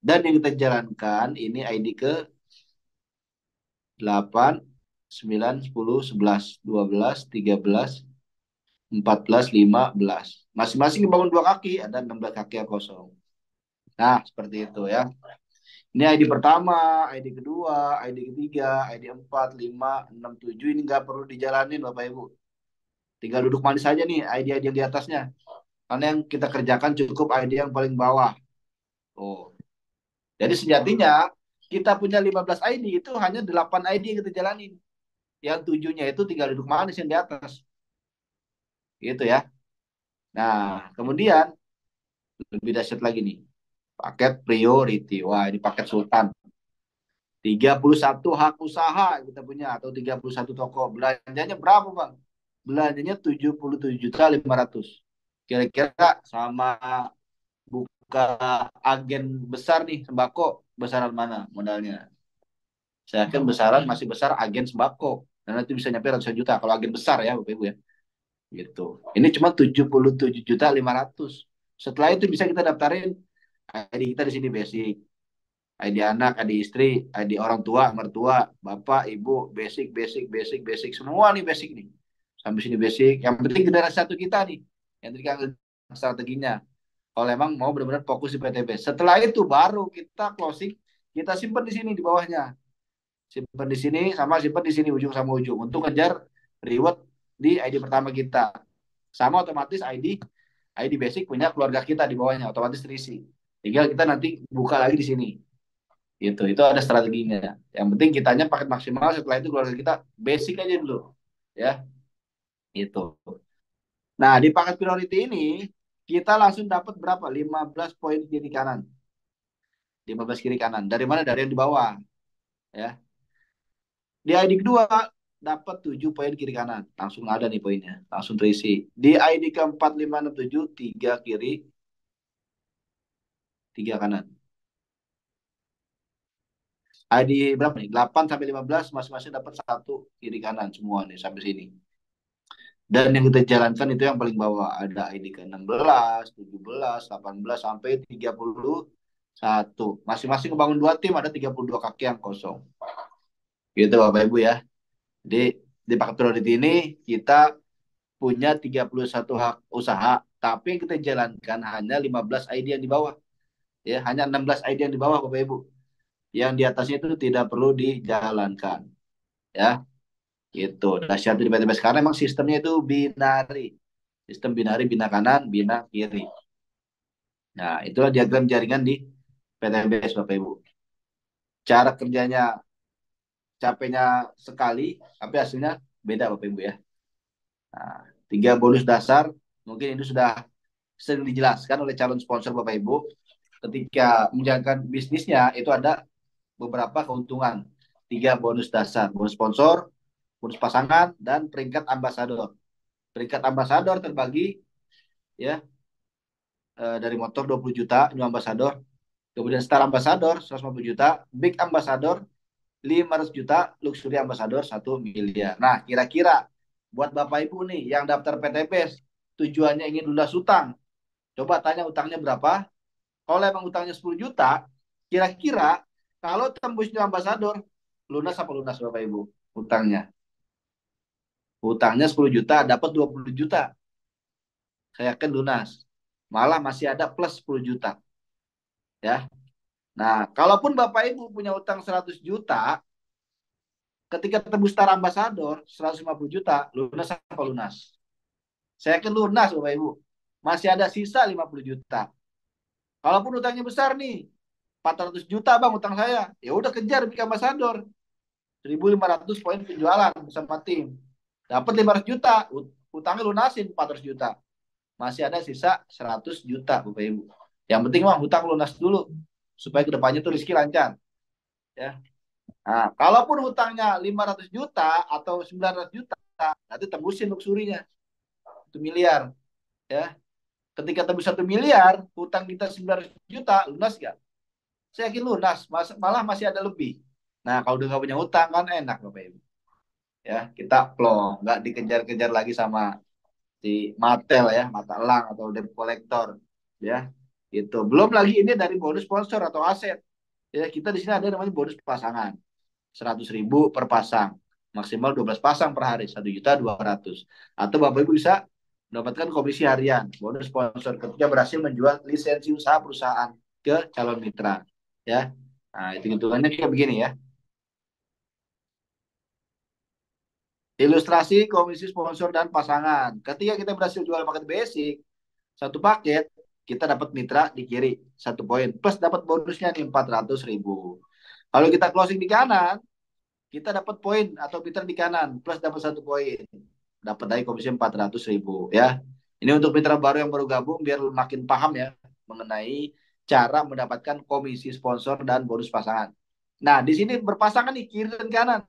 [SPEAKER 2] Dan yang kita jalankan ini ID ke 8, 9, 10, 11, 12, 13, 14, 15. Masing-masing bangun 2 kaki, ada 16 kaki yang kosong. Nah, seperti itu ya. Ini ID pertama, ID kedua, ID ketiga, ID 4, 5, 6, 7. Ini nggak perlu dijalanin Bapak Ibu. Tinggal duduk manis saja nih ID-ID yang di atasnya. Karena yang kita kerjakan cukup ID yang paling bawah. Oh. Jadi sejatinya kita punya 15 ID itu hanya 8 ID yang kita jalanin. Yang 7-nya itu tinggal duduk manis yang di atas. Gitu ya. Nah, kemudian lebih dahsyat lagi nih. Paket priority. Wah, ini paket sultan. 31 hak usaha kita punya atau 31 toko. Belanjanya berapa, Bang? Belanjanya 77.500. Kira-kira sama buka agen besar nih sembako, besaran mana modalnya? Saya yakin besaran masih besar agen sembako. Dan itu bisa nyampe ratusan juta kalau agen besar ya, Bapak Ibu ya. Gitu. Ini cuma 77.500. Setelah itu bisa kita daftarin ID kita di sini basic. ID anak, ID istri, ID orang tua, mertua, bapak, ibu, basic, basic, basic, basic. Semua nih basic nih. Sampai sini basic. Yang penting generasi satu kita nih. Yang tadi kan strateginya. Kalau emang mau benar-benar fokus di PTB. Setelah itu baru kita closing, kita simpan di sini di bawahnya. Simpan di sini sama simpan di sini ujung sama ujung untuk ngejar reward di ID pertama kita. Sama otomatis ID basic punya keluarga kita di bawahnya otomatis terisi. Tinggal kita nanti buka lagi di sini. Itu ada strateginya. Yang penting kitanya paket maksimal, setelah itu keluarga kita basic aja dulu. Ya, itu. Nah, di paket priority ini kita langsung dapat berapa? 15 poin kiri kanan. 15 kiri kanan. Dari mana? Dari yang di bawah, ya. Di ID kedua dapat 7 poin kiri kanan. Langsung ada nih poinnya. Langsung terisi. Di ID keempat 5 6 7 3 kiri, 3 kanan. ID berapa nih? 8 sampai 15 masing-masing dapat 1 kiri kanan semua nih sampai sini. Dan yang kita jalankan itu yang paling bawah. Ada ID ke 16, 17, 18 sampai 31. Masing-masing kebangun 2 tim, ada 32 kaki yang kosong. Gitu Bapak Ibu ya. Jadi di paket priority ini kita punya 31 hak usaha, tapi yang kita jalankan hanya 15 ID yang di bawah. Ya, hanya 16 ID yang di bawah Bapak Ibu. Yang di atasnya itu tidak perlu dijalankan. Ya, gitu. Dahsyat di PTBS karena memang sistemnya itu binari. Sistem binari, bina kanan, bina kiri. Nah, itulah diagram jaringan di PTBS Bapak Ibu. Cara kerjanya capeknya sekali, tapi hasilnya beda Bapak Ibu ya. Nah, 3 bonus dasar, mungkin itu sudah sering dijelaskan oleh calon sponsor Bapak Ibu. Ketika menjalankan bisnisnya, itu ada beberapa keuntungan. 3 bonus dasar, bonus sponsor, bonus pasangan, dan peringkat ambasador. Peringkat ambasador terbagi ya dari motor 20 juta, new ambasador. Kemudian star ambasador 150 juta, big ambasador 500 juta, luxury ambasador 1 miliar. Nah, kira-kira buat Bapak Ibu nih yang daftar PTPS, tujuannya ingin lunas utang. Coba tanya utangnya berapa? Kalau emang utangnya 10 juta, kira-kira kalau tembus new ambasador, lunas apa lunas Bapak Ibu? Utangnya. Utangnya 10 juta, dapat 20 juta. Saya yakin lunas. Malah masih ada plus 10 juta. Ya. Nah, kalaupun Bapak Ibu punya utang 100 juta, ketika tembus star ambasador 150 juta, lunas apa lunas? Saya yakin lunas Bapak Ibu. Masih ada sisa 50 juta. Kalaupun utangnya besar nih, 400 juta Bang utang saya. Ya udah kejar big ambasador. 1.500 poin penjualan bersama tim. Dapat 500 juta, utangnya lunasin 400 juta. Masih ada sisa 100 juta Bapak Ibu. Yang penting mah hutang lunas dulu supaya kedepannya tuh rezeki lancar. Ya. Nah, kalaupun hutangnya 500 juta atau 900 juta, nanti tembusin luxurinya 1 miliar. Ya. Ketika tembus 1 miliar, hutang kita 900 juta, lunas nggak? Saya yakin lunas, malah masih ada lebih. Nah, kalau udah nggak punya hutang kan enak Bapak Ibu. Ya, kita plong, nggak dikejar-kejar lagi sama si Matel ya, mata elang atau debt collector. Ya, itu. Belum lagi ini dari bonus sponsor atau aset. Ya, kita di sini ada namanya bonus pasangan. 100.000 per pasang. Maksimal 12 pasang per hari. 1.200.000. Atau Bapak Ibu bisa mendapatkan komisi harian. Bonus sponsor ketika berhasil menjual lisensi usaha perusahaan ke calon mitra. Ya. Nah, hitung-hitungannya kayak begini ya. Ilustrasi komisi sponsor dan pasangan. Ketika kita berhasil jual paket basic, satu paket, kita dapat mitra di kiri, 1 poin. Plus dapat bonusnya nih 400.000. Kalau kita closing di kanan, kita dapat poin atau mitra di kanan, plus dapat 1 poin. Dapat dari komisi 400.000 ya. Ini untuk mitra baru yang baru gabung, biar makin paham ya mengenai cara mendapatkan komisi sponsor dan bonus pasangan. Nah, di sini berpasangan nih, kiri dan kanan.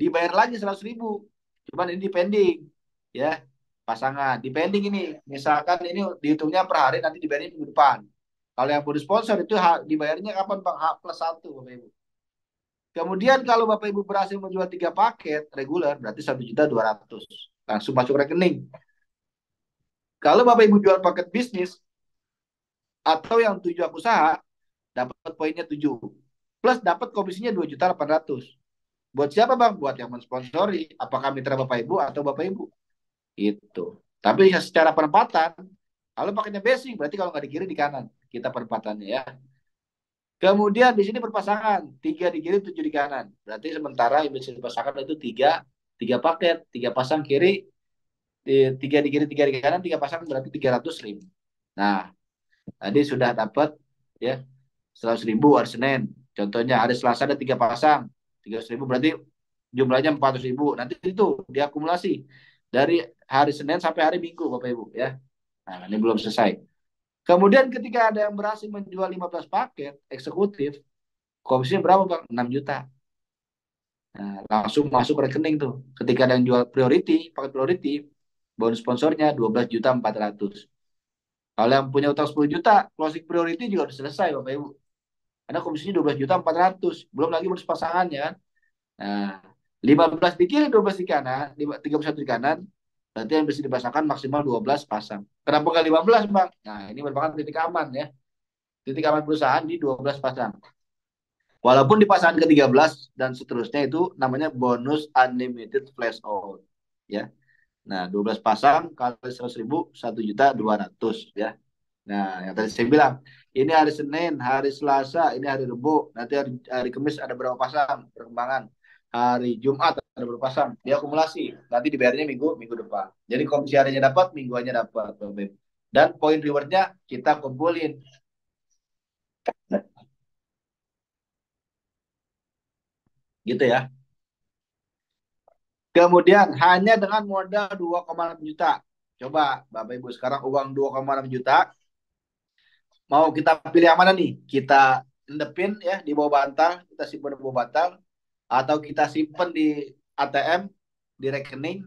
[SPEAKER 2] Dibayar lagi 100.000. Cuman ini dipending ya, pasangan dipending ini. Misalkan ini dihitungnya per hari, nanti dibayarnya minggu depan. Kalau yang bonus sponsor itu dibayarnya kapan Bang? H+1 Bapak Ibu. Kemudian kalau Bapak Ibu berhasil menjual 3 paket reguler, berarti 1.200.000 langsung masuk rekening. Kalau Bapak Ibu jual paket bisnis atau yang 7 usaha, dapat poinnya 7. Plus dapat komisinya 2.800.000. Buat siapa Bang? Buat yang mensponsori. Apakah mitra Bapak Ibu atau Bapak Ibu? Itu. Tapi secara penempatan, Kalau paketnya basic, berarti kalau nggak di kiri di kanan. Kita perempatannya ya. Kemudian di sini berpasangan, 3 di kiri, 7 di kanan. Berarti sementara yang bisa dipasangkan itu tiga paket, 3 pasang kiri, 3 di kiri, 3 di kanan, 3 pasang berarti 300.000. Nah, tadi sudah dapat ya 100.000 hari Senin. Contohnya hari Selasa ada 3 pasang, 300.000 berarti jumlahnya 400.000. Nanti itu diakumulasi dari hari Senin sampai hari Minggu, Bapak Ibu ya. Nah, ini belum selesai. Kemudian ketika ada yang berhasil menjual 15 paket eksekutif, komisinya berapa Bang? 6 juta. Nah, langsung masuk rekening tuh. Ketika ada yang jual priority, paket priority, bonus sponsornya 12.400.000. Kalau yang punya utang 10 juta, closing priority juga udah selesai Bapak Ibu. Karena komisinya 12.400.000. Belum lagi bonus pasangannya kan. Nah, 15 di kiri, 12 di kanan, 31 di kanan, berarti yang bisa dipasangkan maksimal 12 pasang. Kenapa nggak 15 Bang? Nah, ini merupakan titik aman ya. Titik aman perusahaan di 12 pasang. Walaupun di pasangan ke-13 dan seterusnya itu namanya bonus unlimited flash out. Ya. Nah, 12 pasang kali 100.000, 1.200.000 ya. Nah, yang tadi saya bilang, ini hari Senin, hari Selasa, ini hari Rabu, nanti hari Kamis ada berapa pasang perkembangan. Hari Jumat ada berapa pasang, dia akumulasi. Nanti dibayarnya minggu depan. Jadi komisi harinya dapat, mingguannya dapat. Dan poin rewardnya kita kumpulin. Gitu ya. Kemudian hanya dengan modal 2,6 juta. Coba Bapak Ibu sekarang uang 2,6 juta. Mau kita pilih yang mana nih? Kita endepin ya di bawah bantal, kita simpan di bawah bantal, atau kita simpan di ATM, di rekening,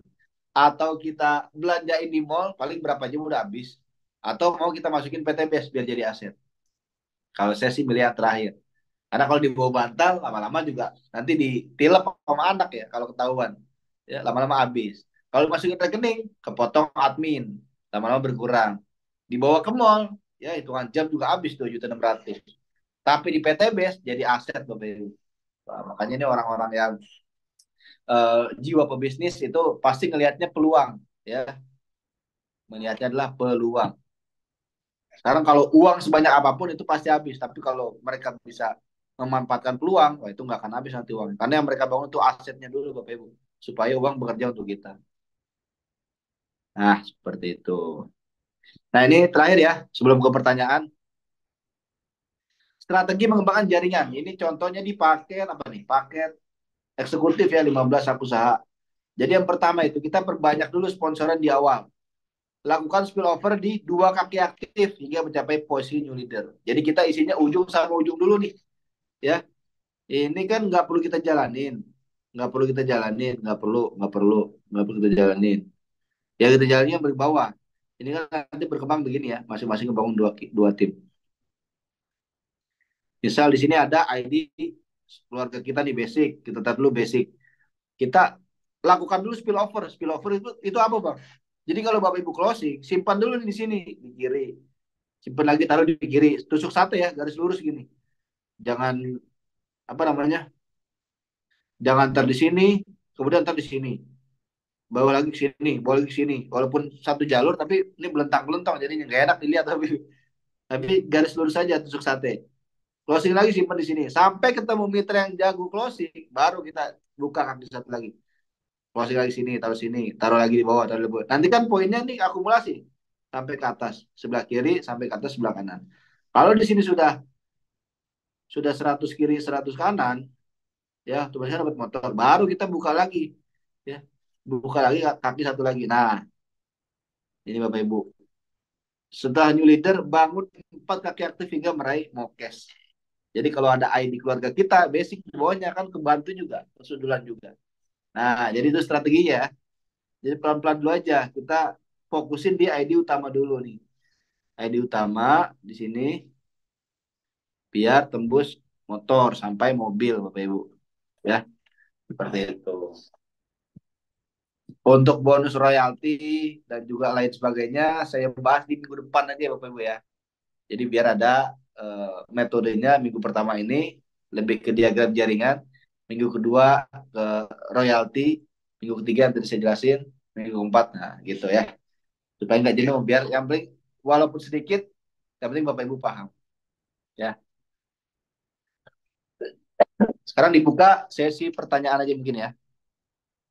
[SPEAKER 2] atau kita belanjain di mall, paling berapa jam udah habis. Atau mau kita masukin PTBS biar jadi aset. Kalau saya sih milih yang terakhir. Karena kalau di bawah bantal, lama-lama juga nanti ditilep sama anak ya, kalau ketahuan. Ya, lama-lama habis. Kalau masukin rekening, kepotong admin. Lama-lama berkurang. Dibawa ke mall, ya hitungan jam juga habis 2.600.000. Tapi di PTBS jadi aset Bapak Ibu. Nah, makanya ini orang-orang yang jiwa pebisnis itu pasti ngelihatnya peluang, ya. Melihatnya adalah peluang. Sekarang kalau uang sebanyak apapun itu pasti habis, tapi kalau mereka bisa memanfaatkan peluang, wah itu nggak akan habis nanti uang. Karena yang mereka bangun itu asetnya dulu, Bapak Ibu, supaya uang bekerja untuk kita. Nah, seperti itu. Nah, ini terakhir ya, sebelum ke pertanyaan. Strategi mengembangkan jaringan. Ini contohnya di paket apa nih? Paket eksekutif ya, 15 usaha. Jadi yang pertama itu kita perbanyak dulu sponsoran di awal. Lakukan spillover di 2 kaki aktif hingga mencapai posisi new leader. Jadi kita isinya ujung sama ujung dulu nih, ya. Ini kan nggak perlu kita jalanin, nggak perlu kita jalanin, nggak perlu kita jalanin. Ya kita jalannya dari bawah. Ini kan nanti berkembang begini ya, masing-masing membangun dua tim. Misal di sini ada ID keluarga kita nih basic, kita taruh dulu basic. Kita lakukan dulu spillover. Spillover itu apa bang? Jadi kalau bapak ibu closing, simpan dulu di sini di kiri, simpan lagi taruh di kiri, tusuk sate ya, garis lurus gini. Jangan apa namanya? Jangan ntar di sini, kemudian ntar di sini. Bawa lagi ke sini, bawa lagi ke sini. Walaupun satu jalur tapi ini belentang-belentang jadinya nggak enak dilihat tapi garis lurus saja tusuk sate. Closing lagi simpan di sini sampai ketemu mitra yang jago closing, baru kita buka kaki satu lagi. Closing lagi sini, taruh lagi di bawah, taruh di bawah. Nanti kan poinnya nih akumulasi sampai ke atas, sebelah kiri sampai ke atas sebelah kanan. Kalau di sini sudah 100 kiri, 100 kanan, ya tulisnya dapat motor, baru kita buka lagi, ya buka lagi kaki satu lagi. Nah, ini Bapak Ibu. Setelah new leader, bangun 4 kaki aktif hingga meraih mokes. Jadi kalau ada ID keluarga kita, basic di bawahnya kan kebantu juga, kesudulan juga. Nah, jadi itu strateginya. Jadi pelan-pelan dulu aja. Kita fokusin di ID utama dulu nih. ID utama di sini biar tembus motor sampai mobil, Bapak Ibu. Ya, seperti itu. Untuk bonus royalti dan juga lain sebagainya, saya bahas di minggu depan aja, Bapak Ibu ya. Jadi biar ada metodenya minggu pertama ini lebih ke diagram jaringan, minggu kedua ke royalti, minggu ketiga nanti saya jelasin, minggu keempat, nah gitu ya. Supaya nggak jenuh, biar yang penting walaupun sedikit, yang penting Bapak Ibu paham. Ya. Sekarang dibuka sesi pertanyaan aja mungkin ya,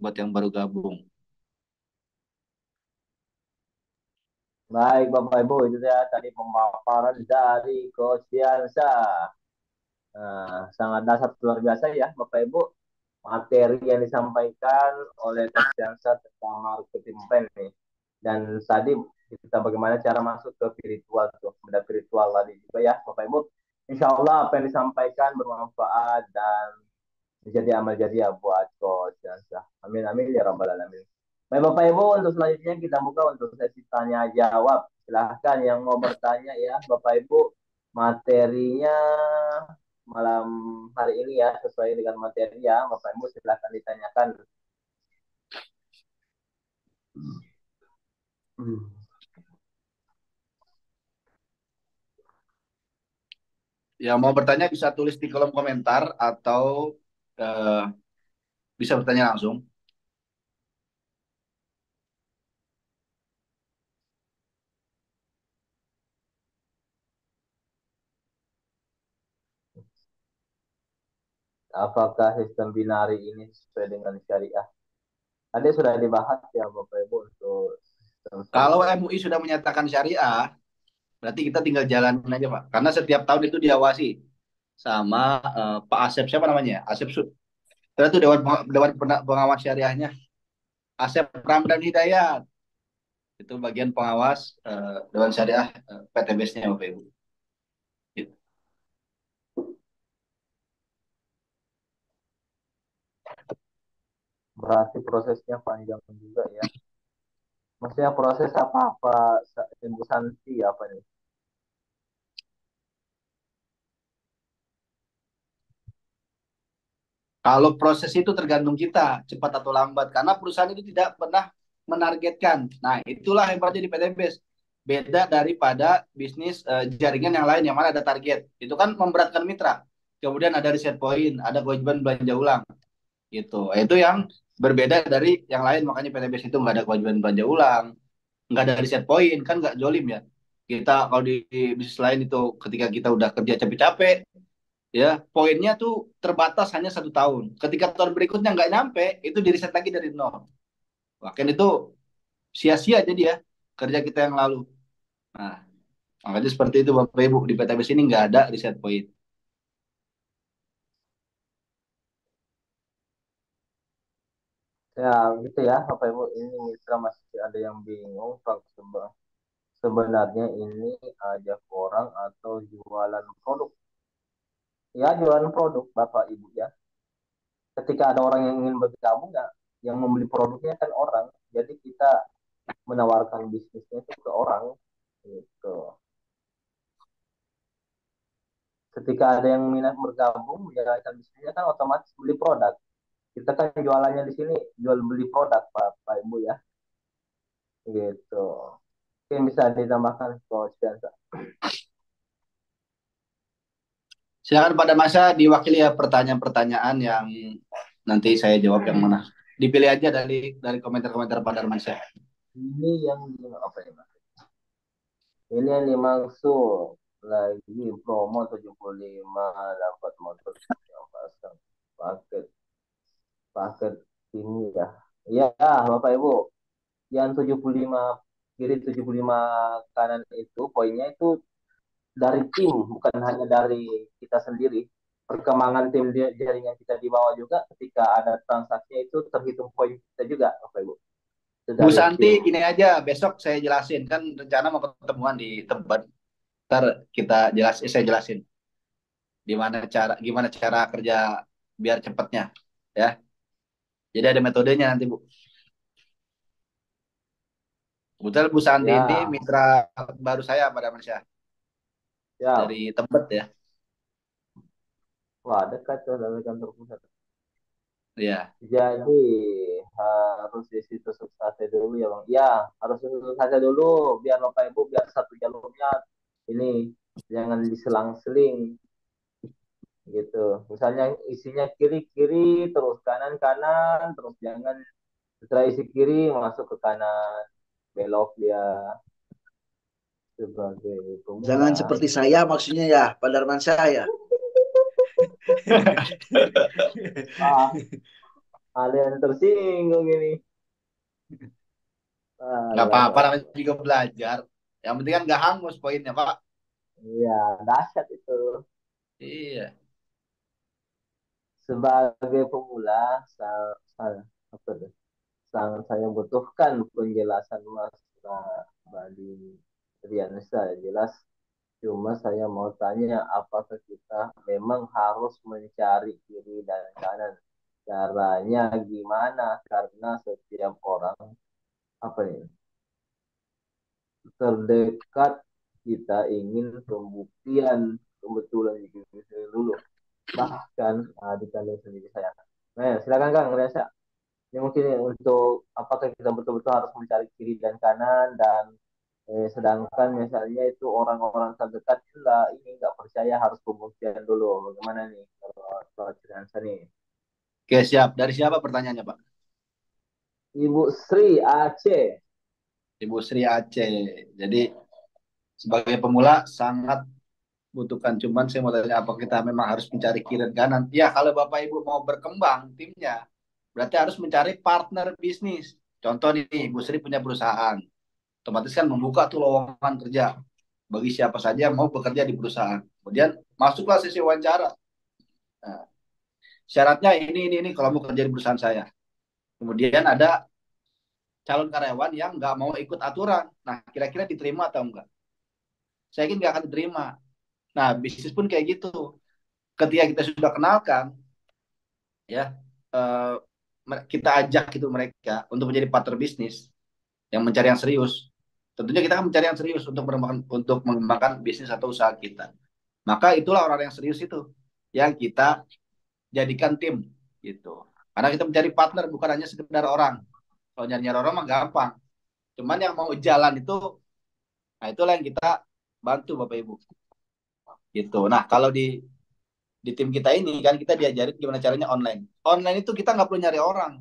[SPEAKER 2] buat yang baru gabung.
[SPEAKER 1] Baik Bapak Ibu, itu ya tadi pemaparan dari Coach Diansa. Nah, sangat dasar luar biasa ya Bapak Ibu. Materi yang disampaikan oleh Coach Diansa tentang marketing plan nih. Dan tadi kita bagaimana cara masuk ke virtual tuh, benda virtual tadi juga ya Bapak Ibu. Insya Allah apa yang disampaikan bermanfaat dan menjadi amal jadi ya buat Coach Diansa. Amin amin ya rabbal alamin. Baik Bapak Ibu, untuk selanjutnya kita buka untuk sesi tanya jawab. Silahkan yang mau bertanya ya Bapak Ibu, materinya malam hari ini ya sesuai dengan materi ya Bapak Ibu, silahkan ditanyakan.
[SPEAKER 2] Yang mau bertanya bisa tulis di kolom komentar atau eh, bisa bertanya langsung.
[SPEAKER 1] Apakah sistem binari ini sesuai dengan syariah? Tadi sudah dibahas ya Bapak Ibu untuk sistem
[SPEAKER 2] Kalau
[SPEAKER 1] syariah.
[SPEAKER 2] MUI sudah menyatakan syariah, berarti kita tinggal jalanin aja Pak. Karena setiap tahun itu diawasi sama Pak Asep, siapa namanya? Asep itu Dewan Pengawas Syariahnya. Asep Ramdan Hidayat. Itu bagian pengawas Dewan Syariah PTBS-nya Bapak Ibu. Gitu.
[SPEAKER 1] Berarti prosesnya panjang juga ya. Maksudnya proses apa-apa Ibu Santi apa nih?
[SPEAKER 2] Kalau proses itu tergantung kita, cepat atau lambat. Karena perusahaan itu tidak pernah menargetkan. Nah, itulah hebatnya di PTBS. Beda daripada bisnis jaringan yang lain yang mana ada target. Itu kan memberatkan mitra. Kemudian ada reset point, ada kewajiban belanja ulang. Gitu. Itu yang berbeda dari yang lain. Makanya PTBS itu nggak ada kewajiban belanja ulang. Nggak ada reset point. Kan nggak jolim ya. Kita kalau di bisnis lain itu ketika kita udah kerja capek-capek, ya poinnya tuh terbatas hanya 1 tahun. Ketika tahun berikutnya nggak nyampe, itu di reset lagi dari nol. Bahkan itu sia-sia jadi ya kerja kita yang lalu. Nah, makanya seperti itu Bapak Ibu di PTBS ini nggak ada reset point.
[SPEAKER 1] Ya gitu ya Bapak Ibu, ini mitra masih ada yang bingung sebenarnya ini ajak orang atau jualan produk. Ya jualan produk Bapak Ibu ya. Ketika ada orang yang ingin bergabung ya, yang membeli produknya kan orang. Jadi kita menawarkan bisnisnya itu ke orang gitu. Ketika ada yang minat bergabung menjalankan bisnisnya kan otomatis beli produk. Kita kan jualannya di sini jual beli produk Pak Ibu ya. Gitu. Mungkin bisa ditambahkan Coach Fiansa.
[SPEAKER 2] Silakan pada masa diwakili ya pertanyaan-pertanyaan yang nanti saya jawab yang mana. Dipilih aja dari komentar-komentar pada Armansyah.
[SPEAKER 1] Ini yang apa ya Mas? Ini yang dimaksud lagi promo 75 dapat motor yang pasang paket paket ini ya. Iya, Bapak Ibu. Yang 75 kiri 75 kanan itu poinnya itu dari tim, bukan hanya dari kita sendiri. Perkembangan tim jaringan kita di bawah juga ketika ada transaksi itu terhitung poin kita juga, Bapak Ibu. Itu
[SPEAKER 2] Bu
[SPEAKER 1] dari
[SPEAKER 2] Santi,
[SPEAKER 1] tim.
[SPEAKER 2] gini aja, besok saya jelasin kan rencana mau ketemuan di tempat. Ntar saya jelasin gimana cara kerja biar cepatnya, ya. Jadi ada metodenya nanti Bu. Kebetulan Bu Santi ini
[SPEAKER 1] Ya,
[SPEAKER 2] mitra baru saya pada Malaysia
[SPEAKER 1] ya.
[SPEAKER 2] dari Tebet ya.
[SPEAKER 1] Wah, dekat tuh dari kantor pusat.
[SPEAKER 2] Iya.
[SPEAKER 1] Jadi harus di situ sukses dulu ya Bang. Ya, harus sukses dulu biar Bapak Ibu biar satu jalurnya ini jangan diselang-seling gitu. Misalnya isinya kiri-kiri terus kanan-kanan terus jangan setelah isi kiri masuk ke kanan belok dia sebagai
[SPEAKER 3] Jangan
[SPEAKER 1] pemula.
[SPEAKER 3] seperti saya maksudnya ya, Pak Darmansyah ya.
[SPEAKER 1] Ah, ada yang tersinggung ini.
[SPEAKER 2] Nggak
[SPEAKER 1] Alah,
[SPEAKER 2] apa-apa, namanya juga belajar. Yang penting kan nggak hangus poinnya, Pak.
[SPEAKER 1] iya, dahsyat itu.
[SPEAKER 2] Iya.
[SPEAKER 1] Sebagai pemula, apa tuh? Sangat saya butuhkan penjelasan Mas Badi Triansa. Jelas, cuma saya mau tanya, apakah kita memang harus mencari kiri dan kanan? Caranya gimana? Karena setiap orang, apa ya, terdekat kita ingin pembuktian kebetulan dulu. Bahkan di kandung sendiri saya. Nah, silakan Kang Reza. Ini mungkin untuk apakah kita betul-betul harus mencari kiri dan kanan, dan sedangkan misalnya itu orang-orang terdekat enggak, ini nggak percaya, harus pembuktian dulu. Bagaimana nih kalau cerita nih?
[SPEAKER 2] Oke, siap. Dari siapa pertanyaannya, Pak?
[SPEAKER 1] Ibu Sri Aceh.
[SPEAKER 2] Ibu Sri Aceh. Jadi sebagai pemula sangat butuhkan. Cuman saya mau tanya, apa kita memang harus mencari kiri dan kanan? Ya, kalau Bapak Ibu mau berkembang timnya, berarti harus mencari partner bisnis. Contoh nih, Ibu Sri punya perusahaan. Otomatis kan membuka tuh lowongan kerja bagi siapa saja yang mau bekerja di perusahaan. Kemudian masuklah sesi wawancara. Nah, syaratnya ini kalau mau kerja di perusahaan saya. Kemudian ada calon karyawan yang nggak mau ikut aturan. Nah, kira-kira diterima atau enggak? Saya yakin nggak akan diterima. Nah, bisnis pun kayak gitu. Ketika kita sudah kenalkan, ya eh, kita ajak gitu mereka untuk menjadi partner bisnis yang mencari yang serius. Tentunya kita akan mencari yang serius untuk mengembangkan bisnis atau usaha kita. Maka itulah orang yang serius itu yang kita jadikan tim gitu. Karena kita mencari partner bukan hanya sekedar orang. Kalau nyari-nyari orang mah gampang. Cuman yang mau jalan itu, nah itulah yang kita bantu Bapak Ibu. Gitu. Nah, kalau di tim kita ini kan kita diajarin gimana caranya online. Online itu kita nggak perlu nyari orang.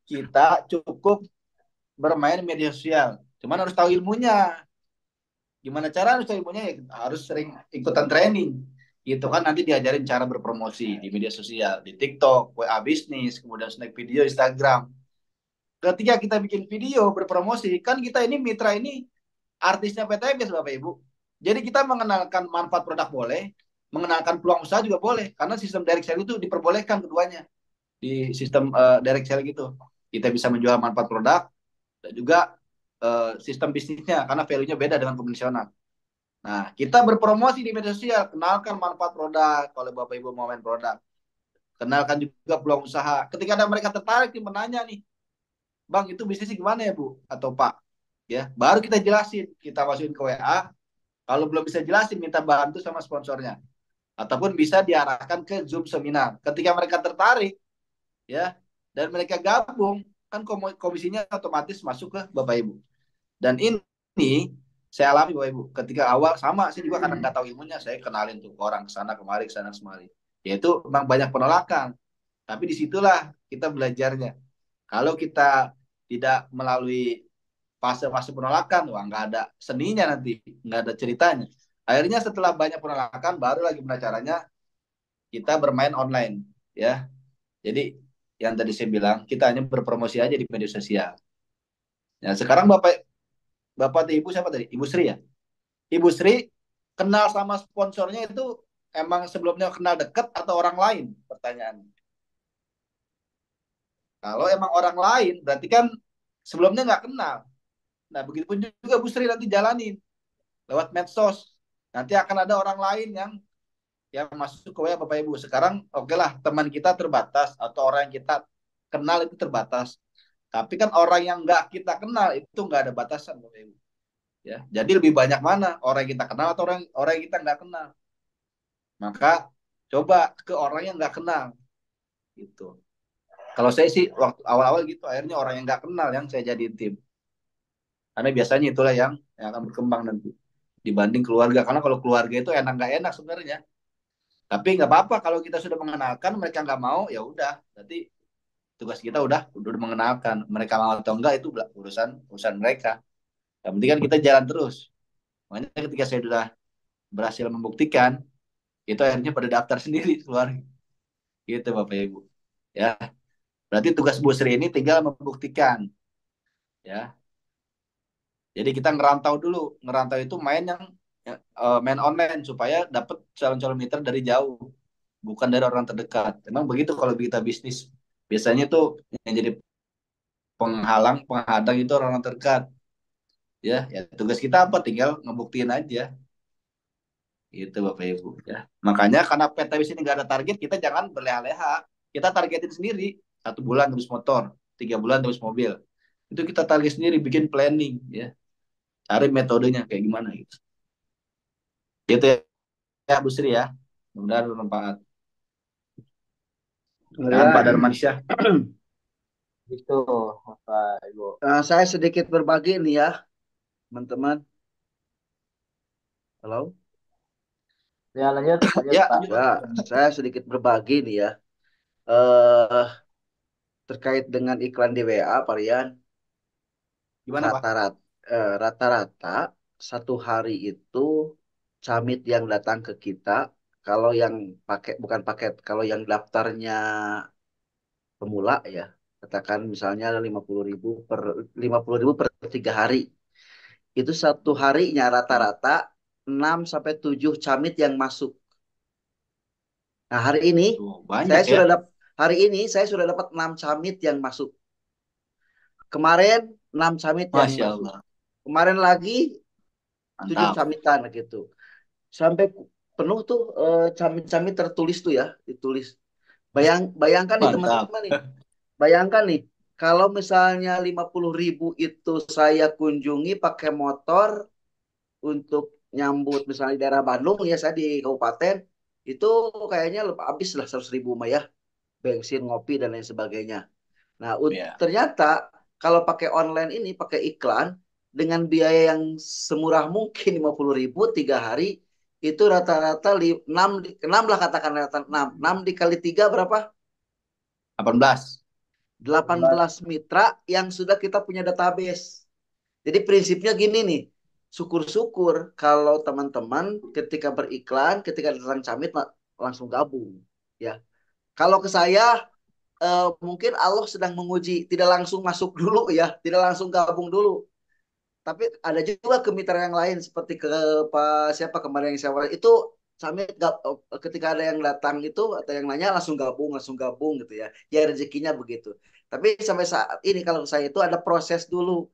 [SPEAKER 2] Kita cukup bermain media sosial. Cuman harus tahu ilmunya. Gimana cara harus tahu ilmunya? Ya, harus sering ikutan training. Gitu kan nanti diajarin cara berpromosi di media sosial, di TikTok, WA bisnis, kemudian snack video, Instagram. Ketika kita bikin video berpromosi, kan kita ini mitra ini artisnya PTBS Bapak Ibu. Jadi kita mengenalkan manfaat produk boleh, mengenalkan peluang usaha juga boleh, karena sistem direct selling itu diperbolehkan keduanya di sistem direct selling itu. Kita bisa menjual manfaat produk dan juga sistem bisnisnya karena value-nya beda dengan konvensional. Nah, kita berpromosi di media sosial, kenalkan manfaat produk kalau Bapak Ibu mau main produk. Kenalkan juga peluang usaha. Ketika ada mereka tertarik nih menanya nih, Bang, itu bisnisnya gimana ya, Bu? Atau Pak? Ya, baru kita jelasin, kita masukin ke WA. Kalau belum bisa jelasin, minta bantu sama sponsornya. Ataupun bisa diarahkan ke Zoom seminar. Ketika mereka tertarik, ya, dan mereka gabung, kan komisinya otomatis masuk ke Bapak Ibu. Dan ini saya alami Bapak Ibu. Ketika awal sama, saya juga kadang nggak tahu ilmunya, saya kenalin tuh orang ke sana kemari, ke sana kemari. Yaitu memang banyak penolakan. Tapi disitulah kita belajarnya. Kalau kita tidak melalui fase-fase penolakan, wah nggak ada seninya nanti, nggak ada ceritanya. Akhirnya setelah banyak penolakan, baru lagi gimana caranya kita bermain online, ya. Jadi yang tadi saya bilang, kita hanya berpromosi aja di media sosial. Ya, sekarang Bapak Bapak Ibu siapa tadi? Ibu Sri ya? Ibu Sri kenal sama sponsornya itu emang sebelumnya kenal dekat atau orang lain? Pertanyaan. Kalau emang orang lain, berarti kan sebelumnya nggak kenal. Nah, begitupun juga Bu Sri nanti jalanin lewat medsos. Nanti akan ada orang lain yang masuk ke WA Bapak Ibu. Sekarang oke lah teman kita terbatas atau orang yang kita kenal itu terbatas. Tapi kan orang yang nggak kita kenal itu nggak ada batasan Bapak Ibu. Ya, jadi lebih banyak mana orang yang kita kenal atau orang orang yang kita nggak kenal. Maka coba ke orang yang nggak kenal gitu. Kalau saya sih waktu awal-awal gitu, akhirnya orang yang nggak kenal yang saya jadi tim. Karena biasanya itulah yang akan berkembang nanti dibanding keluarga. Karena kalau keluarga itu enak nggak enak sebenarnya. Tapi nggak apa-apa kalau kita sudah mengenalkan mereka nggak mau, ya udah. Berarti tugas kita udah mengenalkan. Mereka mau atau enggak itu urusan urusan mereka. Yang penting kan kita jalan terus. Makanya ketika saya sudah berhasil membuktikan, itu akhirnya pada daftar sendiri keluar. Gitu Bapak Ibu. Ya, berarti tugas Bu Sri ini tinggal membuktikan. Ya, jadi kita ngerantau dulu. Ngerantau itu main online supaya dapat calon-calon mitra dari jauh, bukan dari orang terdekat. Emang begitu kalau kita bisnis. Biasanya tuh yang jadi penghadang itu orang terdekat. Ya, tugas kita apa? Tinggal ngebuktiin aja. Gitu Bapak Ibu. Ya. Makanya karena PTWIS ini nggak ada target, kita jangan berleha-leha. Kita targetin sendiri. 1 bulan habis motor, 3 bulan habis mobil. Itu kita target sendiri, bikin planning. Ya. Cari metodenya kayak gimana gitu. Gitu ya Bu Sri ya. Mudah-mudahan bermanfaat. Dan Pak Darmansyah.
[SPEAKER 1] Gitu, Bapak Ibu.
[SPEAKER 3] Saya sedikit berbagi nih ya, teman-teman. Halo?
[SPEAKER 1] Ya, lanjut
[SPEAKER 2] Ya,
[SPEAKER 1] Pak.
[SPEAKER 3] Ya, saya sedikit berbagi nih ya. Eh Terkait dengan iklan di WA, Pak Rian.
[SPEAKER 2] gimana Pak?
[SPEAKER 3] Rata-rata 1 hari itu camit yang datang ke kita, kalau yang bukan paket, kalau yang daftarnya pemula ya, katakan misalnya 50.000 per 3 hari. Itu 1 harinya rata-rata 6 sampai 7 camit yang masuk. Nah,
[SPEAKER 2] Tuh, banyak ya.
[SPEAKER 3] hari ini saya sudah dapat 6 camit yang masuk. Kemarin 6 camit yang
[SPEAKER 2] Masya
[SPEAKER 3] masuk.
[SPEAKER 2] Allah.
[SPEAKER 3] Kemarin lagi 7
[SPEAKER 2] Mantap.
[SPEAKER 3] camitan gitu. Sampai penuh tuh camit-camit tertulis tuh ya, ditulis. Bayangkan nih
[SPEAKER 2] Mantap.
[SPEAKER 3] teman-teman nih. Bayangkan nih, kalau misalnya 50.000 itu saya kunjungi pakai motor untuk nyambut misalnya di daerah Bandung ya, saya di kabupaten, itu kayaknya habis lah 100.000 mah ya, bensin, ngopi, dan lain sebagainya. Nah,
[SPEAKER 2] Ya.
[SPEAKER 3] ternyata kalau pakai online ini, pakai iklan, dengan biaya yang semurah mungkin 50.000 3 hari, itu rata-rata 6 lah, katakan rata 6. 6 dikali 3 berapa?
[SPEAKER 2] 18.
[SPEAKER 3] 18 mitra yang sudah kita punya database. Jadi prinsipnya gini nih, syukur-syukur kalau teman-teman ketika beriklan, ketika datang camit langsung gabung. Ya, kalau ke saya mungkin Allah sedang menguji, tidak langsung masuk dulu ya, tidak langsung gabung dulu. Tapi ada juga ke mitra yang lain seperti ke Pak siapa kemarin yang saya itu sampai ketika ada yang datang itu atau yang nanya langsung gabung gitu ya. Ya rezekinya begitu. Tapi sampai saat ini kalau saya itu ada proses dulu.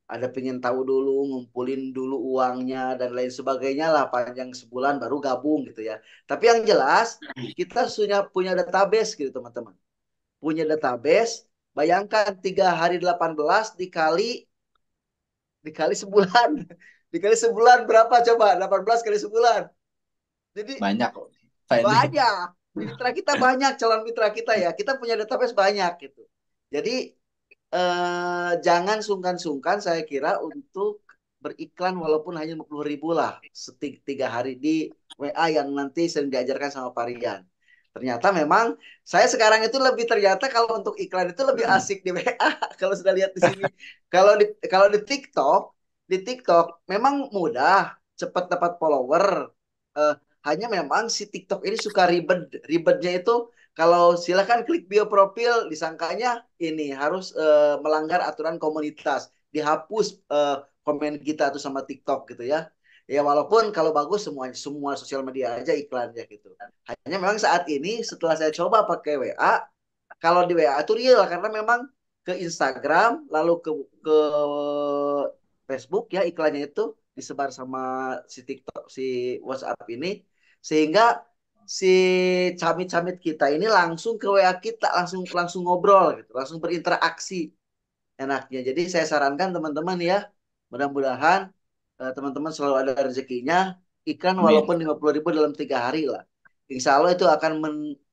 [SPEAKER 3] Ada pengen tahu dulu, ngumpulin dulu uangnya dan lain sebagainya lah, panjang sebulan baru gabung gitu ya. Tapi yang jelas kita sudah punya database gitu teman-teman. Punya database, bayangkan 3 hari 18 dikali sebulan. Dikali sebulan berapa coba? 18 kali sebulan. Jadi
[SPEAKER 2] Banyak kok. Pak ini.
[SPEAKER 3] banyak. Mitra kita banyak, calon mitra kita ya. Kita punya database banyak gitu. Jadi jangan sungkan-sungkan saya kira untuk beriklan walaupun hanya 50.000 lah. 3 hari di WA yang nanti sering diajarkan sama Pak Rian. Ternyata memang saya sekarang itu lebih, ternyata kalau untuk iklan itu lebih asik di WA. Kalau sudah lihat di sini. Kalau di TikTok memang mudah, cepat dapat follower. Hanya memang si TikTok ini suka ribetnya itu, kalau silakan klik bio profil disangkanya ini harus melanggar aturan komunitas, dihapus komen kita tuh sama TikTok gitu ya. Ya walaupun kalau bagus semua sosial media aja iklannya gitu. Hanya memang saat ini setelah saya coba pakai WA, kalau di WA itu real karena memang ke Instagram lalu ke Facebook ya, iklannya itu disebar sama si TikTok, si WhatsApp ini, sehingga si camit-camit kita ini langsung ke WA kita, langsung ngobrol gitu, langsung berinteraksi enaknya. Jadi saya sarankan teman-teman ya, mudah-mudahan teman-teman selalu ada rezekinya, iklan walaupun 50.000 dalam 3 hari lah. Insya Allah itu akan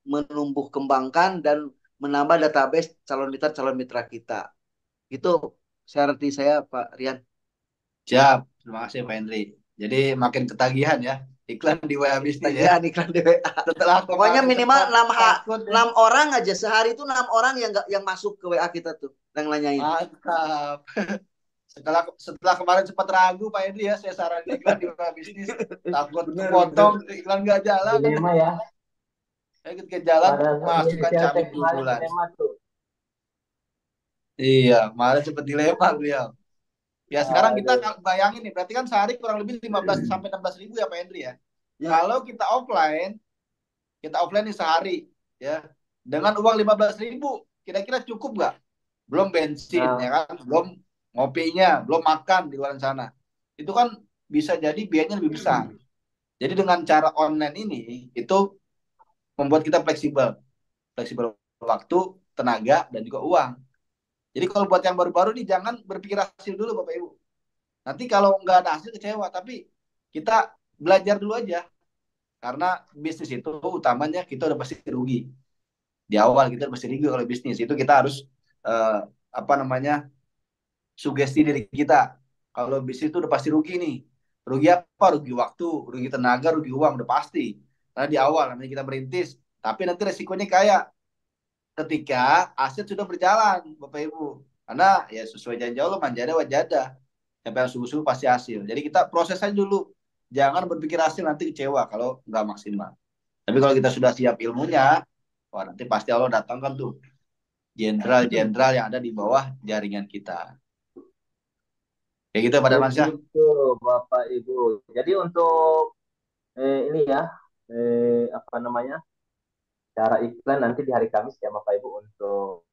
[SPEAKER 3] menumbuh kembangkan dan menambah database calon mitra kita. Itu syarat saya Pak Rian.
[SPEAKER 2] Siap. Terima kasih Pak Hendri. Jadi makin ketagihan ya. Iklan di WA bisnis ya.
[SPEAKER 3] Iklan di WA.
[SPEAKER 2] Setelah
[SPEAKER 3] Pokoknya minimal 6
[SPEAKER 2] ya.
[SPEAKER 3] orang aja sehari itu, 6 orang yang masuk ke WA kita tuh yang nanyain.
[SPEAKER 2] Mantap. setelah kemarin sempat ragu Pak Edi ya, saya saranin iklan di WA bisnis, takut
[SPEAKER 3] Bener,
[SPEAKER 2] kepotong,
[SPEAKER 3] bener.
[SPEAKER 2] iklan nggak jalan.
[SPEAKER 1] Dilema ya.
[SPEAKER 2] Saya ketika jalan
[SPEAKER 1] Pada di
[SPEAKER 2] masukkan
[SPEAKER 1] share
[SPEAKER 2] Camit
[SPEAKER 1] kemarin
[SPEAKER 2] unggulan.
[SPEAKER 1] dilema tuh.
[SPEAKER 2] Iya, kemarin sempat dilema beliau. Ya sekarang kita
[SPEAKER 1] Aduh.
[SPEAKER 2] bayangin nih, berarti kan sehari kurang lebih 15 sampai 16 ribu ya Pak Hendri ya.
[SPEAKER 3] Ya,
[SPEAKER 2] Kalau kita offline nih sehari ya, dengan uang 15 ribu, kira-kira cukup nggak? Belum bensin ya
[SPEAKER 1] Nah,
[SPEAKER 2] kan, belum ngopinya, belum makan di luar sana. Itu kan bisa jadi biayanya lebih besar. Jadi dengan cara online ini, itu membuat kita fleksibel. Fleksibel waktu, tenaga, dan juga uang. Jadi kalau buat yang baru-baru nih, jangan berpikir hasil dulu Bapak Ibu. Nanti kalau nggak ada hasil kecewa, tapi kita belajar dulu aja. Karena bisnis itu utamanya kita udah pasti rugi. Di awal kita udah pasti rugi kalau bisnis. Itu kita harus eh, apa namanya, sugesti diri kita. Kalau bisnis itu udah pasti rugi nih. Rugi apa? Rugi waktu, rugi tenaga, rugi uang, udah pasti. Karena di awal namanya kita merintis. Tapi nanti resikonya kayak ketika aset sudah berjalan, Bapak Ibu. Karena ya sesuai janji Allah, manjada wajada. Sampai yang sungguh-sungguh pasti hasil. Jadi kita proses aja dulu. Jangan berpikir hasil nanti kecewa kalau nggak maksimal. Tapi kalau kita sudah siap ilmunya, wah nanti pasti Allah datangkan tuh jenderal-jenderal yang ada di bawah jaringan kita. Kayak gitu pada Mansyah.
[SPEAKER 1] begitu Bapak Ibu. Jadi untuk ini ya, apa namanya, cara iklan nanti di hari Kamis ya Bapak Ibu untuk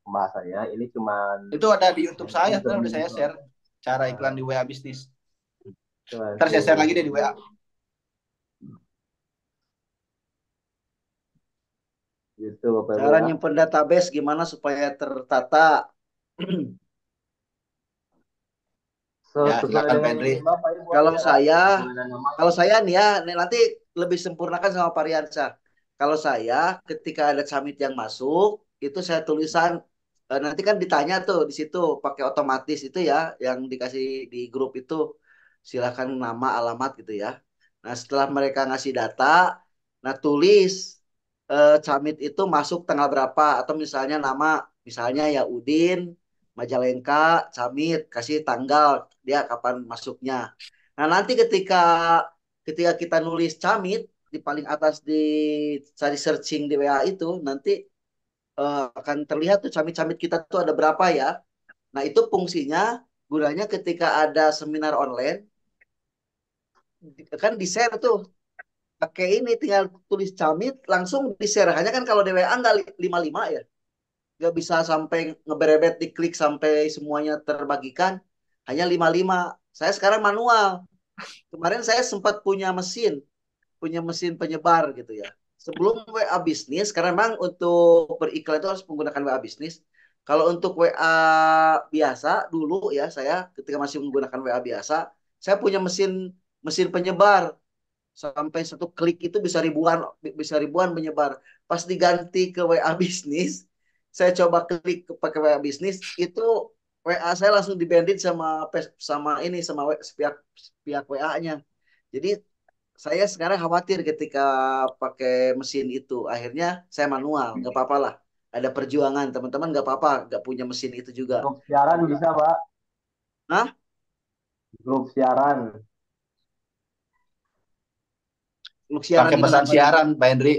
[SPEAKER 1] pembahasannya. Ini cuman
[SPEAKER 2] Itu ada di YouTube saya,
[SPEAKER 1] untuk
[SPEAKER 2] udah saya share cara iklan di WA bisnis. Ntar saya share lagi deh di WA.
[SPEAKER 1] gitu Bapak Ibu
[SPEAKER 3] cara
[SPEAKER 1] ya.
[SPEAKER 3] nyimpen database gimana supaya tertata.
[SPEAKER 2] Ya
[SPEAKER 1] Sesuai
[SPEAKER 2] silakan Pak
[SPEAKER 1] dengan
[SPEAKER 2] Henry.
[SPEAKER 1] Bapak Ibu
[SPEAKER 3] Kalau
[SPEAKER 1] aja,
[SPEAKER 3] saya,
[SPEAKER 1] sesuai dengan nama.
[SPEAKER 3] kalau saya nih ya, nanti lebih sempurnakan sama Pak Riansa. Kalau saya, ketika ada summit yang masuk, itu saya tulisan, nanti kan ditanya tuh di situ pakai otomatis itu ya, yang dikasih di grup itu, silakan nama, alamat gitu ya. Nah setelah mereka ngasih data, nah tulis summit itu masuk tanggal berapa, atau misalnya nama, misalnya ya Udin, Majalengka, Summit, kasih tanggal dia kapan masuknya. Nah, nanti ketika ketika kita nulis Camit di paling atas di cari searching di WA itu nanti akan terlihat tuh camit-camit kita tuh ada berapa ya. Nah, itu fungsinya gunanya ketika ada seminar online kan di-share tuh pakai ini tinggal tulis camit langsung di-share. Hanya kan kalau di WA nggak 55 ya. Nggak bisa sampai ngeberebet diklik sampai semuanya terbagikan. Hanya 55. Saya sekarang manual. Kemarin saya sempat punya mesin penyebar gitu ya. Sebelum WA bisnis, karena memang untuk beriklan itu harus menggunakan WA bisnis. Kalau untuk WA biasa dulu ya saya ketika masih menggunakan WA biasa, saya punya mesin mesin penyebar sampai satu klik itu bisa ribuan menyebar. Pas diganti ke WA bisnis, saya coba klik pakai WA bisnis itu WA saya langsung dibandit sama ini sama pihak pihak WA-nya. Jadi saya sekarang khawatir ketika pakai mesin itu. Akhirnya saya manual, nggak apa-apa lah. Ada perjuangan, teman-teman nggak apa-apa, nggak punya mesin itu juga.
[SPEAKER 1] Grup siaran bisa Pak,
[SPEAKER 3] Nah,
[SPEAKER 1] grup siaran.
[SPEAKER 3] untuk siaran
[SPEAKER 2] Pakai
[SPEAKER 3] gimana
[SPEAKER 2] pesan
[SPEAKER 3] Pak Rian?
[SPEAKER 2] siaran Pak Hendri.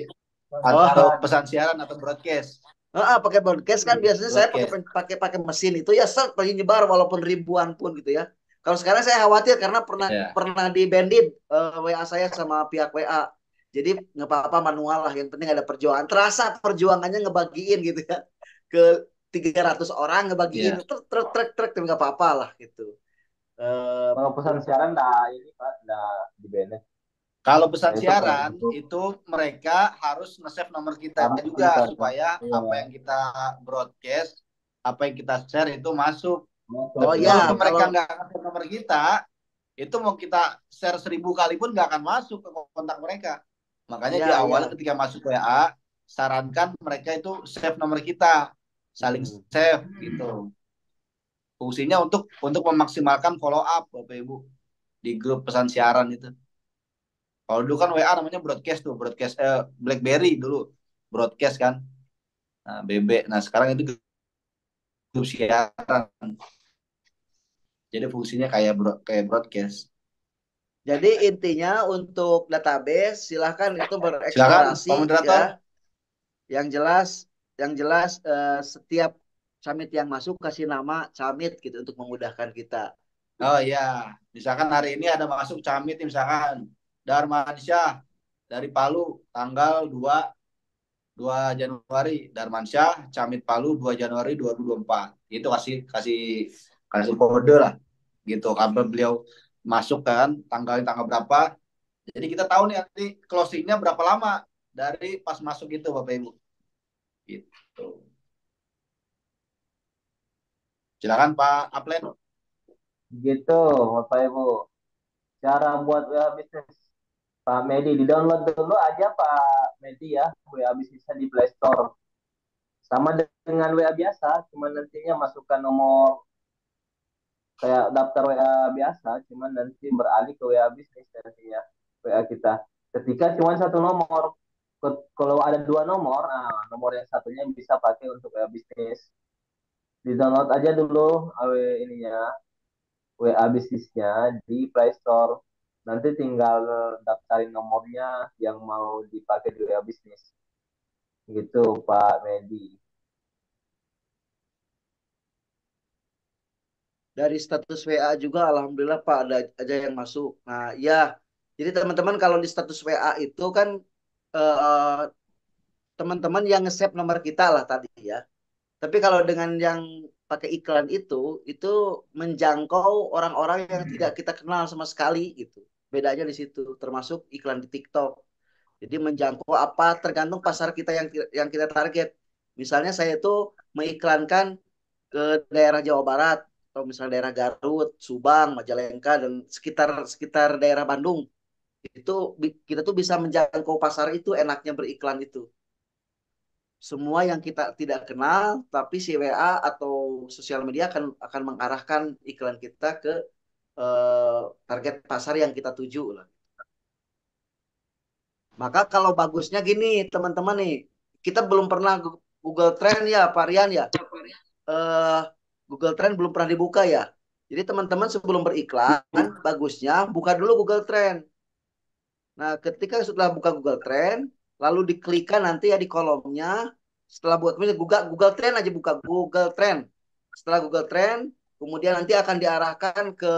[SPEAKER 2] Atau
[SPEAKER 3] Oh,
[SPEAKER 2] pesan siaran atau broadcast.
[SPEAKER 3] pakai broadcast kan biasanya saya pakai
[SPEAKER 2] Broadcast.
[SPEAKER 3] pakai pakai mesin itu ya set pasti nyebar walaupun ribuan pun gitu ya. Kalau sekarang saya khawatir karena pernah
[SPEAKER 2] Ya.
[SPEAKER 3] pernah di bandit WA saya sama pihak WA. Jadi nggak apa-apa manual lah. Yang penting ada perjuangan. Terasa perjuangannya ngebagiin gitu ya ke 300 orang ngebagiin
[SPEAKER 2] Ya.
[SPEAKER 3] truk truk truk truk tapi nggak apa-apa lah gitu. Eh,
[SPEAKER 1] Kalau pesan siaran dah ini Pak, dah di banned.
[SPEAKER 2] Kalau pesan
[SPEAKER 1] Nah, itu kalau
[SPEAKER 2] siaran
[SPEAKER 1] untuk
[SPEAKER 2] itu mereka harus nge-save nomor kita
[SPEAKER 1] kami
[SPEAKER 2] juga
[SPEAKER 1] kita,
[SPEAKER 2] supaya
[SPEAKER 1] iya,
[SPEAKER 2] apa yang kita broadcast, apa yang kita share itu masuk.
[SPEAKER 1] masuk
[SPEAKER 3] oh
[SPEAKER 2] Tapi
[SPEAKER 1] ya.
[SPEAKER 2] kalau
[SPEAKER 3] ya
[SPEAKER 2] mereka
[SPEAKER 3] kalau
[SPEAKER 2] nggak nge-save nomor kita, itu mau kita share 1.000 kali pun nggak akan masuk ke kontak mereka. Makanya di
[SPEAKER 3] ya
[SPEAKER 2] awal
[SPEAKER 3] ya.
[SPEAKER 2] ketika masuk WA, sarankan mereka itu save nomor kita, saling
[SPEAKER 3] Hmm.
[SPEAKER 2] save gitu. Fungsinya untuk memaksimalkan follow up Bapak Ibu di grup pesan siaran itu. Kalau dulu kan WA namanya broadcast tuh, broadcast BlackBerry dulu broadcast kan, nah, BB. Nah sekarang itu grup siaran. Jadi fungsinya kayak broadcast.
[SPEAKER 3] Jadi intinya untuk database silahkan itu
[SPEAKER 2] Silakan
[SPEAKER 3] bereksplorasi
[SPEAKER 2] Pak Moderator.
[SPEAKER 3] ya. Yang jelas, setiap summit yang masuk kasih nama summit gitu untuk memudahkan kita.
[SPEAKER 2] Oh iya, misalkan hari ini ada masuk Camit nih, misalkan Darmansyah dari Palu tanggal 2 Januari, Darmansyah Camit Palu 2 Januari 2024. Itu kasih kasih kasih kode lah gitu. Kapan beliau masuk kan tanggal berapa. Jadi kita tahu nih nanti closingnya berapa lama dari pas masuk itu Bapak Ibu. Gitu. Silakan Pak Aplen.
[SPEAKER 1] Gitu, Bapak Ibu. Cara buat WA bisnis. Pak Medi, di-download dulu aja Pak Medi ya, WA bisnisnya di Play Store. Sama dengan WA biasa, cuma nantinya masukkan nomor kayak daftar WA biasa, cuma nanti beralih ke WA bisnis nantinya WA kita. Ketika cuma satu nomor, kalau ada dua nomor, nah, nomor yang satunya bisa pakai untuk WA bisnis. Di-download aja dulu ininya WA bisnisnya di Play Store. Nanti tinggal daftarin nomornya yang mau dipakai di WA bisnis. Gitu Pak Medi.
[SPEAKER 3] Dari status WA juga alhamdulillah Pak ada aja yang masuk. Nah, ya. Jadi teman-teman kalau di status WA itu kan eh, teman-teman yang nge-save nomor kita lah tadi ya. Tapi kalau dengan yang pakai iklan itu menjangkau orang-orang yang tidak kita kenal sama sekali gitu. Bedanya di situ, termasuk iklan di TikTok. Jadi menjangkau apa tergantung pasar kita yang kita target. Misalnya saya itu mengiklankan ke daerah Jawa Barat atau misalnya daerah Garut, Subang, Majalengka dan sekitar sekitar daerah Bandung. Itu kita tuh bisa menjangkau pasar itu enaknya beriklan itu. Semua yang kita tidak kenal, tapi si WA atau sosial media akan mengarahkan iklan kita ke target pasar yang kita tuju lah. Maka kalau bagusnya gini, teman-teman nih, kita belum pernah Google Trend ya, Pak Rian ya. Eh, Google Trend belum pernah dibuka ya. Jadi teman-teman sebelum beriklan, bagusnya buka dulu Google Trend. Nah, ketika setelah buka Google Trend, lalu diklikkan nanti ya di kolomnya, setelah buat Google, Google Trend aja buka Google Trend. Setelah Google Trend, kemudian nanti akan diarahkan ke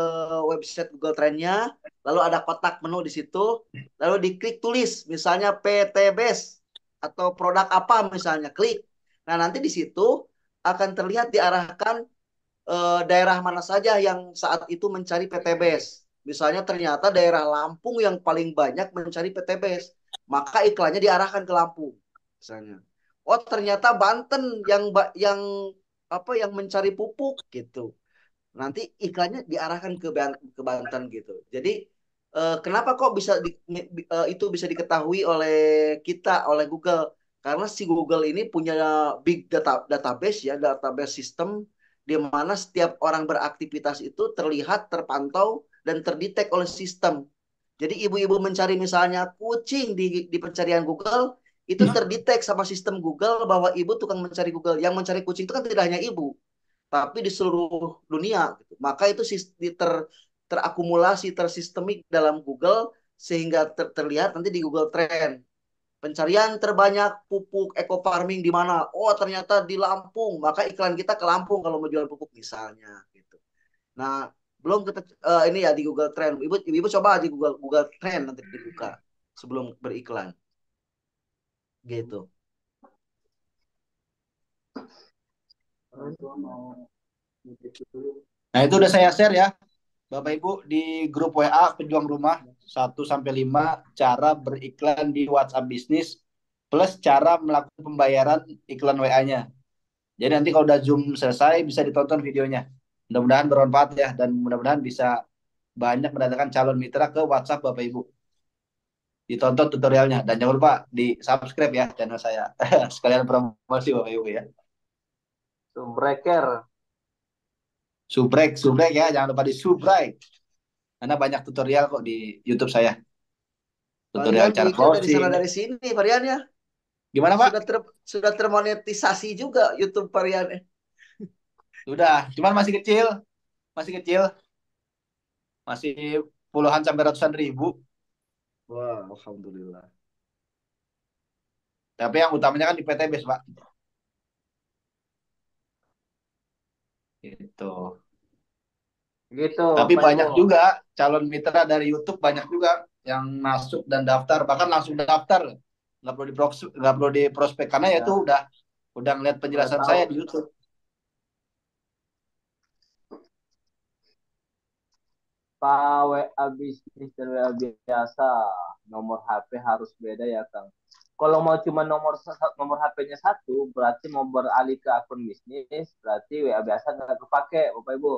[SPEAKER 3] website Google Trendnya, lalu ada kotak menu di situ, lalu diklik tulis, misalnya PT Base atau produk apa misalnya, klik. Nah, nanti di situ akan terlihat diarahkan daerah mana saja yang saat itu mencari PTBS. Misalnya ternyata daerah Lampung yang paling banyak mencari PTBS, maka iklannya diarahkan ke Lampung. Misalnya, oh ternyata Banten yang mencari pupuk gitu. Nanti iklannya diarahkan ke Banten gitu. Jadi kenapa kok itu bisa diketahui oleh kita oleh Google? Karena si Google ini punya big database ya, database system di mana setiap orang beraktivitas itu terlihat, terpantau, dan terdetek oleh sistem. Jadi ibu-ibu mencari misalnya kucing di pencarian Google, itu terdetek sama sistem Google bahwa ibu tukang mencari Google. Yang mencari kucing itu kan tidak hanya ibu, tapi di seluruh dunia. Maka itu terakumulasi, tersistemik dalam Google, sehingga terlihat nanti di Google Trend. Pencarian terbanyak pupuk eco farming di mana? Oh, ternyata di Lampung. Maka iklan kita ke Lampung kalau mau jual pupuk misalnya gitu. Nah, belum kita ini ya di Google Trend. Ibu coba di Google Trend nanti dibuka sebelum beriklan. Gitu.
[SPEAKER 2] Nah, itu udah saya share ya. Bapak Ibu di grup WA Pejuang Rumah 1-5 cara beriklan di WhatsApp bisnis plus cara melakukan pembayaran iklan WA-nya. Jadi nanti kalau udah Zoom selesai bisa ditonton videonya. Mudah-mudahan bermanfaat ya dan mudah-mudahan bisa banyak mendatangkan calon mitra ke WhatsApp Bapak Ibu. Ditonton tutorialnya dan jangan lupa di subscribe ya channel saya. Sekalian promosi Bapak Ibu ya.
[SPEAKER 1] Sumbreker.
[SPEAKER 2] Subrek ya, jangan lupa di subrek. Karena banyak tutorial kok di YouTube saya. Tutorial
[SPEAKER 3] Varian
[SPEAKER 2] cara
[SPEAKER 3] bikin dari sana
[SPEAKER 2] closing.
[SPEAKER 3] dari sini variannya.
[SPEAKER 2] Gimana Pak?
[SPEAKER 3] Sudah termonetisasi juga YouTube variannya.
[SPEAKER 2] Sudah, cuman masih kecil. Masih kecil. Masih puluhan sampai ratusan ribu.
[SPEAKER 3] Wah, alhamdulillah.
[SPEAKER 2] Tapi yang utamanya kan di PTBS, Pak. Gitu.
[SPEAKER 1] Gitu,
[SPEAKER 2] Tapi
[SPEAKER 1] Bapak Ibu.
[SPEAKER 2] banyak juga calon mitra dari YouTube, banyak juga yang masuk dan daftar, bahkan langsung daftar. Nggak perlu di prospek karena ya itu
[SPEAKER 1] Ya,
[SPEAKER 2] udah ngeliat
[SPEAKER 1] udah
[SPEAKER 2] penjelasan
[SPEAKER 1] tahu.
[SPEAKER 2] saya di YouTube.
[SPEAKER 1] Pak, WA bisnis dan WA biasa, nomor HP harus beda ya, Kang. Kalau mau cuma nomor HP-nya satu, berarti mau beralih ke akun bisnis, berarti WA biasa nggak kepake, Bapak Ibu.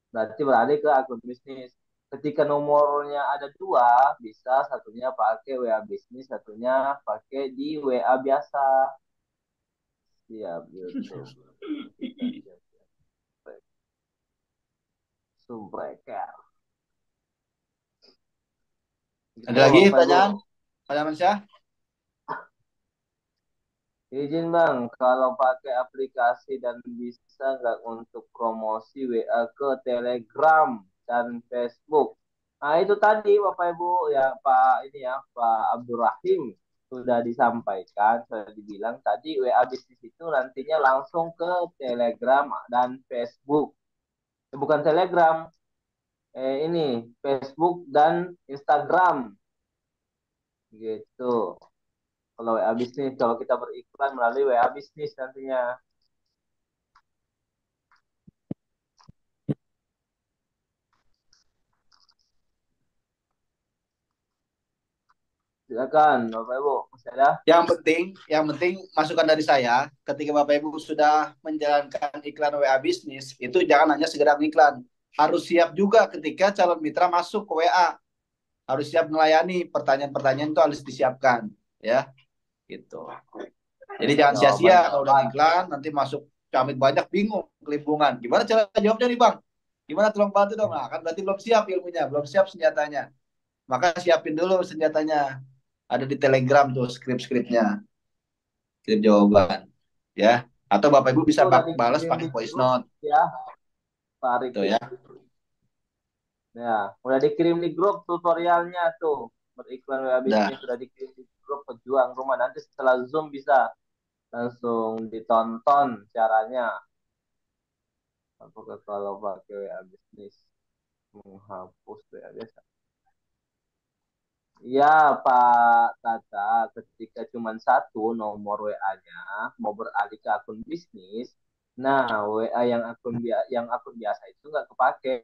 [SPEAKER 1] Berarti beralih ke akun bisnis. Ketika nomornya ada dua, bisa satunya pakai WA bisnis, satunya pakai di WA biasa. Siap, YouTube. Kita siap, siap. Sumbreker.
[SPEAKER 2] Ada
[SPEAKER 1] Gitu,
[SPEAKER 2] lagi
[SPEAKER 1] Bapak Ibu.
[SPEAKER 2] pertanyaan? Pertanyaan Syah?
[SPEAKER 1] Izin Bang, kalau pakai aplikasi dan bisa nggak untuk promosi WA ke Telegram dan Facebook? Nah itu tadi Bapak Ibu ya Pak ini ya Pak Abdurrahim sudah disampaikan, sudah dibilang tadi WA bisnis itu nantinya langsung ke Telegram dan Facebook. Bukan Telegram, ini Facebook dan Instagram gitu. Kalau WA bisnis, kalau kita beriklan melalui WA bisnis nantinya. Silakan, Bapak Ibu. Masih ada?
[SPEAKER 2] Yang penting masukan dari saya, ketika Bapak Ibu sudah menjalankan iklan WA bisnis, itu jangan hanya segera iklan. Harus siap juga ketika calon mitra masuk ke WA. Harus siap melayani, pertanyaan-pertanyaan itu harus disiapkan, ya. Gitu. Jadi jangan sia-sia kalau udah
[SPEAKER 1] Jawaban-jawaban.
[SPEAKER 2] iklan, nanti masuk camit banyak bingung, kelimpungan. Gimana cara jawabnya nih, Bang? Gimana tolong bantu dong? Nah, kan berarti belum siap ilmunya, belum siap senjatanya. Maka siapin dulu senjatanya. Ada di Telegram tuh skrip-skripnya, skrip jawaban, ya. Atau Bapak Ibu
[SPEAKER 1] Itu
[SPEAKER 2] bisa
[SPEAKER 1] udah
[SPEAKER 2] balas
[SPEAKER 1] dikirim
[SPEAKER 2] pakai
[SPEAKER 1] di
[SPEAKER 2] voice
[SPEAKER 1] grup
[SPEAKER 2] note,
[SPEAKER 1] ya, Pak
[SPEAKER 2] tuh
[SPEAKER 1] Arifin.
[SPEAKER 2] ya.
[SPEAKER 1] Ya, udah dikirim di grup tutorialnya tuh. Beriklan WA
[SPEAKER 2] Nah,
[SPEAKER 1] bisnis sudah dikirim di grup Pejuang Rumah. Nanti setelah Zoom bisa langsung ditonton caranya. Apakah kalau pakai WA bisnis menghapus WA biasa? Ya, Pak Tata, ketika cuma satu nomor WA-nya mau beralih ke akun bisnis, nah WA yang akun biasa itu nggak kepake,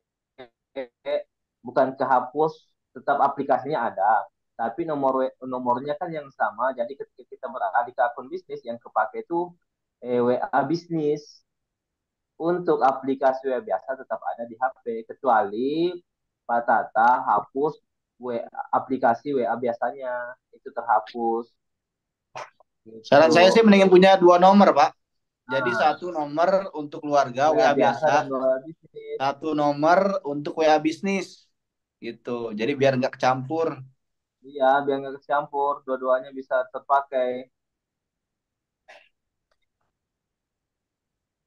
[SPEAKER 1] bukan kehapus, tetap aplikasinya ada, tapi nomornya kan yang sama. Jadi ketika kita beralih ke akun bisnis, yang kepake itu WA bisnis. Untuk aplikasi WA biasa tetap ada di HP, kecuali Pak Tata hapus aplikasi WA biasanya, itu terhapus.
[SPEAKER 2] saran
[SPEAKER 1] Gitu.
[SPEAKER 2] saya sih mendingin punya dua nomor, Pak. Jadi
[SPEAKER 1] Nah,
[SPEAKER 2] satu nomor untuk keluarga
[SPEAKER 1] WA
[SPEAKER 2] WA
[SPEAKER 1] biasa dan
[SPEAKER 2] biasa,
[SPEAKER 1] WA bisnis.
[SPEAKER 2] satu nomor untuk WA bisnis, gitu. Jadi biar nggak kecampur.
[SPEAKER 1] Iya, biar nggak kecampur, dua-duanya bisa terpakai.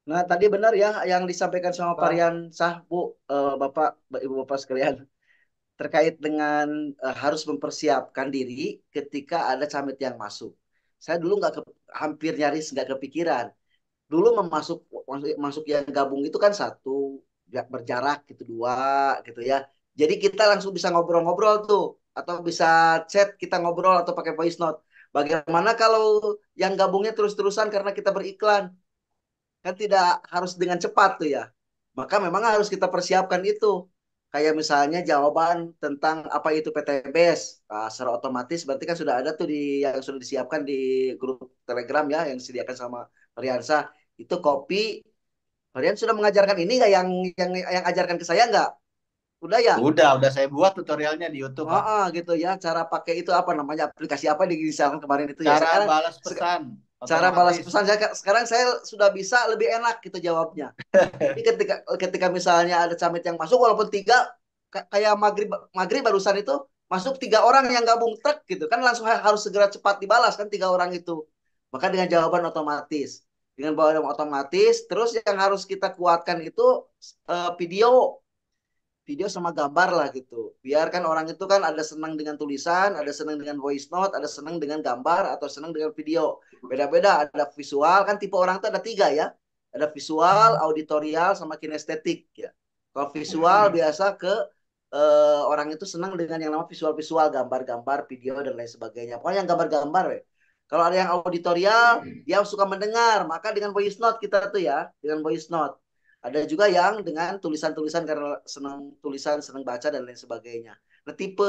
[SPEAKER 3] Nah, tadi benar ya yang disampaikan sama
[SPEAKER 1] Bang,
[SPEAKER 3] Parian Sah, Bu, Bapak, Ibu Bapak sekalian, terkait dengan harus mempersiapkan diri ketika ada camit yang masuk. Saya dulu hampir nyaris nggak kepikiran. Dulu masuk yang gabung itu kan satu, berjarak gitu dua gitu ya. Jadi kita langsung bisa ngobrol-ngobrol tuh, atau bisa chat kita ngobrol atau pakai voice note. Bagaimana kalau yang gabungnya terus-terusan karena kita beriklan? Kan tidak harus dengan cepat tuh ya. Maka memang harus kita persiapkan itu. Kayak misalnya jawaban tentang apa itu PTBS. Nah, secara otomatis berarti kan sudah ada tuh yang sudah disiapkan di grup Telegram ya yang disediakan sama Riansa. Itu copy. Rian sudah mengajarkan ini nggak yang ajarkan ke saya nggak? Udah ya?
[SPEAKER 2] Udah saya buat tutorialnya di YouTube, Pak.
[SPEAKER 3] Gitu ya. Cara pakai itu apa namanya? Aplikasi apa yang digisalkan kemarin itu ya.
[SPEAKER 2] Cara
[SPEAKER 3] Sekarang
[SPEAKER 2] balas pesan
[SPEAKER 3] cara balas
[SPEAKER 2] otomatis.
[SPEAKER 3] pesan sekarang saya sudah bisa lebih enak gitu jawabnya. Jadi ketika ketika misalnya ada camit yang masuk walaupun tiga kayak maghrib maghrib barusan itu masuk tiga orang yang gabung truk gitu kan langsung harus segera cepat dibalas kan tiga orang itu. Maka dengan jawaban otomatis. Dengan jawaban otomatis terus yang harus kita kuatkan itu video video sama gambar lah gitu. Biarkan orang itu kan ada senang dengan tulisan, ada senang dengan voice note, ada senang dengan gambar, atau senang dengan video. Beda-beda, ada visual, kan tipe orang itu ada 3 ya. Ada visual, auditorial, sama kinestetik ya. Kalau visual biasa ke orang itu senang dengan yang namanya visual-visual, gambar-gambar, video, dan lain sebagainya. Pokoknya yang gambar-gambar ya. Kalau ada yang auditorial, dia suka mendengar, maka dengan voice note kita tuh ya, dengan voice note. Ada juga yang dengan tulisan-tulisan karena senang tulisan, senang baca dan lain sebagainya. Nah, tipe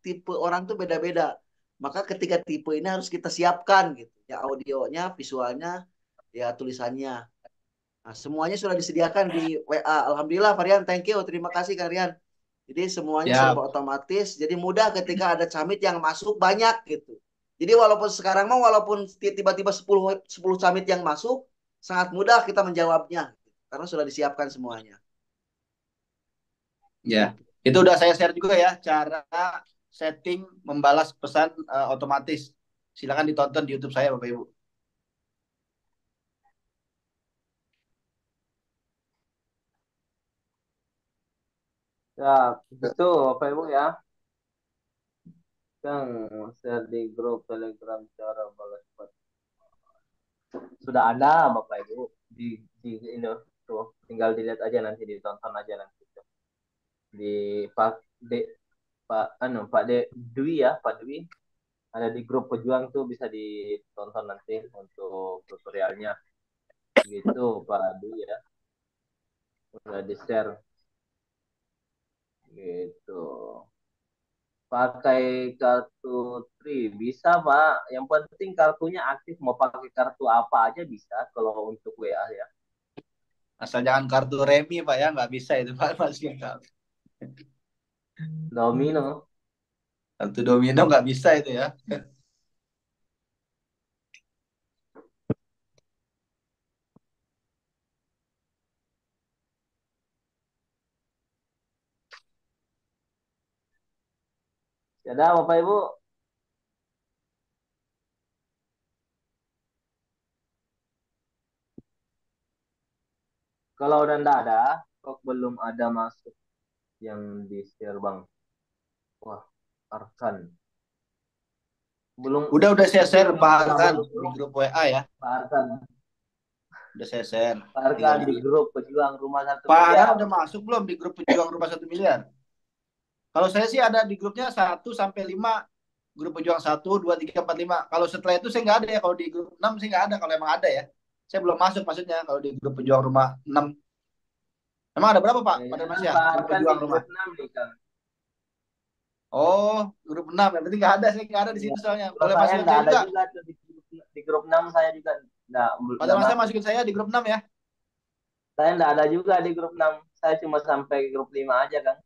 [SPEAKER 3] tipe orang tuh beda-beda. Maka ketiga tipe ini harus kita siapkan gitu. Ya audionya, visualnya, ya tulisannya. Nah, semuanya sudah disediakan di WA. Alhamdulillah, Varian, thank you. Terima kasih, Kalian. Jadi semuanya
[SPEAKER 2] Ya,
[SPEAKER 3] serba otomatis. Jadi mudah ketika ada camit yang masuk banyak gitu. Jadi walaupun sekarang mau walaupun tiba-tiba 10 camit yang masuk, sangat mudah kita menjawabnya karena sudah disiapkan semuanya.
[SPEAKER 2] ya. Itu udah saya share juga ya cara setting membalas pesan otomatis. Silakan ditonton di YouTube saya, Bapak Ibu.
[SPEAKER 1] Ya, itu Bapak Ibu ya. Yang share di grup Telegram cara balas chat. Sudah ada Bapak Ibu ini tuh, tinggal dilihat aja nanti, ditonton aja nanti tuh. Di Pak Dwi ya, Pak Dwi ada di grup pejuang tuh, bisa ditonton nanti untuk tutorialnya gitu Pak Dwi ya, udah di share gitu. Pakai kartu Tri bisa Pak, yang penting kartunya aktif, mau pakai kartu apa aja bisa kalau untuk WA ya.
[SPEAKER 2] Asal jangan kartu remi, Pak ya. Nggak bisa itu, Pak. Masih nggak.
[SPEAKER 1] Domino.
[SPEAKER 2] Kartu domino nggak bisa itu ya.
[SPEAKER 1] Ya dah Bapak Ibu. Kalau udah ndak ada, kok belum ada masuk yang di share Bang. Wah, Arkan. Belum,
[SPEAKER 2] Udah saya share Pak
[SPEAKER 1] belum
[SPEAKER 2] Arkan di
[SPEAKER 1] masuk
[SPEAKER 2] grup WA ya.
[SPEAKER 1] Pak Arkan.
[SPEAKER 2] Udah saya share.
[SPEAKER 1] Pak
[SPEAKER 2] Tinggal
[SPEAKER 1] Arkan
[SPEAKER 2] di
[SPEAKER 1] di grup pejuang rumah satu
[SPEAKER 2] Pak Arkan
[SPEAKER 1] miliar.
[SPEAKER 2] udah masuk belum di grup pejuang rumah 1 miliar? Kalau saya sih ada di grupnya 1 sampai 5. Grup pejuang 1, 2, 3, 4, 5. Kalau setelah itu saya nggak ada ya. Kalau di grup 6 sih nggak ada. Kalau emang ada ya. Saya belum masuk maksudnya kalau di grup pejuang rumah 6. Emang ada berapa Pak? Pada Mas
[SPEAKER 1] Kayaknya
[SPEAKER 2] ya?
[SPEAKER 1] Pak
[SPEAKER 2] Grup
[SPEAKER 1] Arkan di
[SPEAKER 2] pejuang rumah.
[SPEAKER 1] grup 6 nih kan.
[SPEAKER 2] Oh, grup 6. Ya, berarti nggak ada. Saya nggak ada di
[SPEAKER 1] Iya.
[SPEAKER 2] situ soalnya.
[SPEAKER 1] Kalau
[SPEAKER 2] Boleh
[SPEAKER 1] saya
[SPEAKER 2] masukin
[SPEAKER 1] nggak
[SPEAKER 2] saya
[SPEAKER 1] ada
[SPEAKER 2] juga.
[SPEAKER 1] juga tuh di grup 6, saya juga
[SPEAKER 2] Pada
[SPEAKER 1] nggak
[SPEAKER 2] masa
[SPEAKER 1] masuk.
[SPEAKER 2] masukin saya di grup 6 ya.
[SPEAKER 1] Saya nggak ada juga di grup 6. Saya cuma sampai grup 5 aja kan.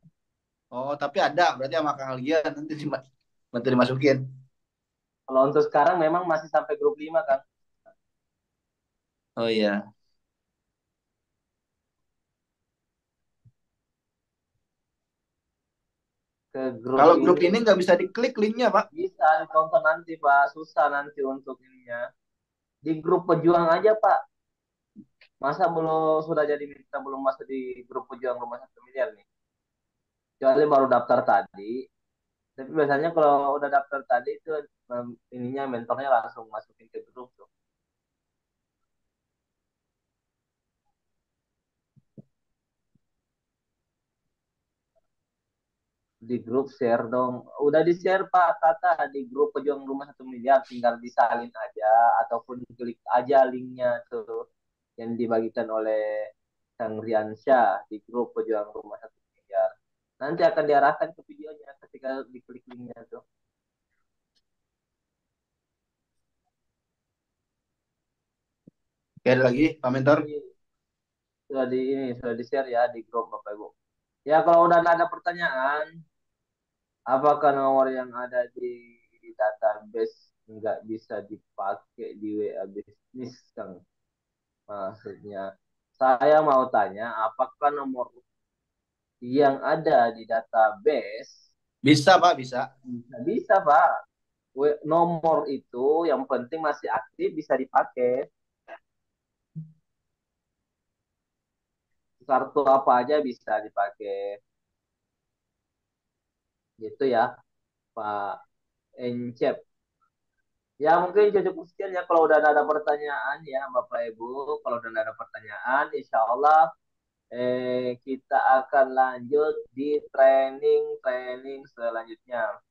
[SPEAKER 2] Oh, tapi ada. Berarti sama Kang Algia nanti nanti dimasukin.
[SPEAKER 1] Kalau untuk sekarang memang masih sampai grup 5 kan.
[SPEAKER 2] Oh iya.
[SPEAKER 1] Ke grup
[SPEAKER 2] Kalau grup
[SPEAKER 1] ini
[SPEAKER 2] ini nggak bisa diklik linknya, Pak.
[SPEAKER 1] bisa ditonton nanti Pak. Susah nanti untuk ininya. Di grup pejuang aja Pak. Masa belum sudah jadi mitra belum masuk di grup pejuang rumah 1 miliar nih. Kecuali baru daftar tadi. Tapi biasanya kalau udah daftar tadi itu ininya mentornya langsung masukin ke grup tuh. Di grup share dong. Udah di share Pak Tata di grup pejuang rumah 1 miliar. Tinggal disalin aja ataupun klik aja linknya tuh yang dibagikan oleh Kang Riansyah di grup pejuang rumah 1 miliar. Nanti akan diarahkan ke videonya ketika diklik linknya tuh.
[SPEAKER 2] Oke, ada lagi, Pak Mentor.
[SPEAKER 1] Sudah di share ya di grup Bapak Ibu. Ya kalau udah ada pertanyaan, apakah nomor yang ada di database nggak bisa dipakai di WA bisnis, Kang? Maksudnya, saya mau tanya, apakah nomor yang ada di database
[SPEAKER 2] Bisa, Pak, bisa.
[SPEAKER 1] bisa, Pak? Nomor itu yang penting masih aktif, bisa dipakai. Kartu apa aja bisa dipakai. Gitu ya, Pak Encep. Ya mungkin cukup sekian ya kalau udah ada pertanyaan ya Bapak Ibu. Kalau udah ada pertanyaan, insya Allah kita akan lanjut di training-training selanjutnya.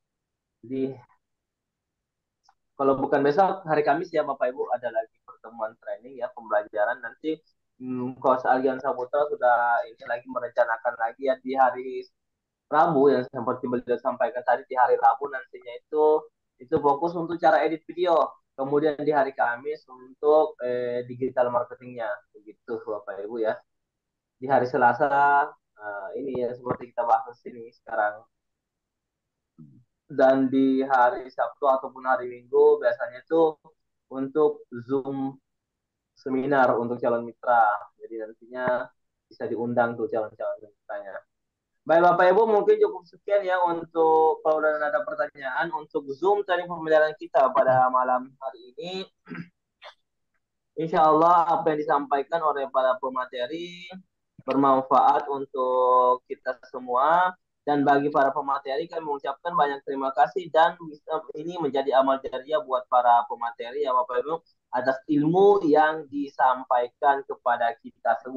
[SPEAKER 1] Di Kalau bukan besok, hari Kamis ya Bapak Ibu ada lagi pertemuan training ya pembelajaran nanti. Coach Algian Saputra sudah ini lagi merencanakan lagi ya di hari Rabu yang seperti beliau sampaikan tadi di hari Rabu nantinya itu fokus untuk cara edit video. Kemudian di hari Kamis untuk digital marketingnya begitu Bapak Ibu ya. Di hari Selasa ini ya seperti kita bahas ini sekarang, dan di hari Sabtu ataupun hari Minggu biasanya itu untuk Zoom seminar untuk calon mitra. Jadi nantinya bisa diundang tuh calon-calon mitranya. Baik Bapak Ibu, mungkin cukup sekian ya untuk kalau ada pertanyaan untuk Zoom training pembelajaran kita pada malam hari ini. Insya Allah apa yang disampaikan oleh para pemateri bermanfaat untuk kita semua. Dan bagi para pemateri kami mengucapkan banyak terima kasih dan ini menjadi amal jariah buat para pemateri ya Bapak Ibu atas ilmu yang disampaikan kepada kita semua.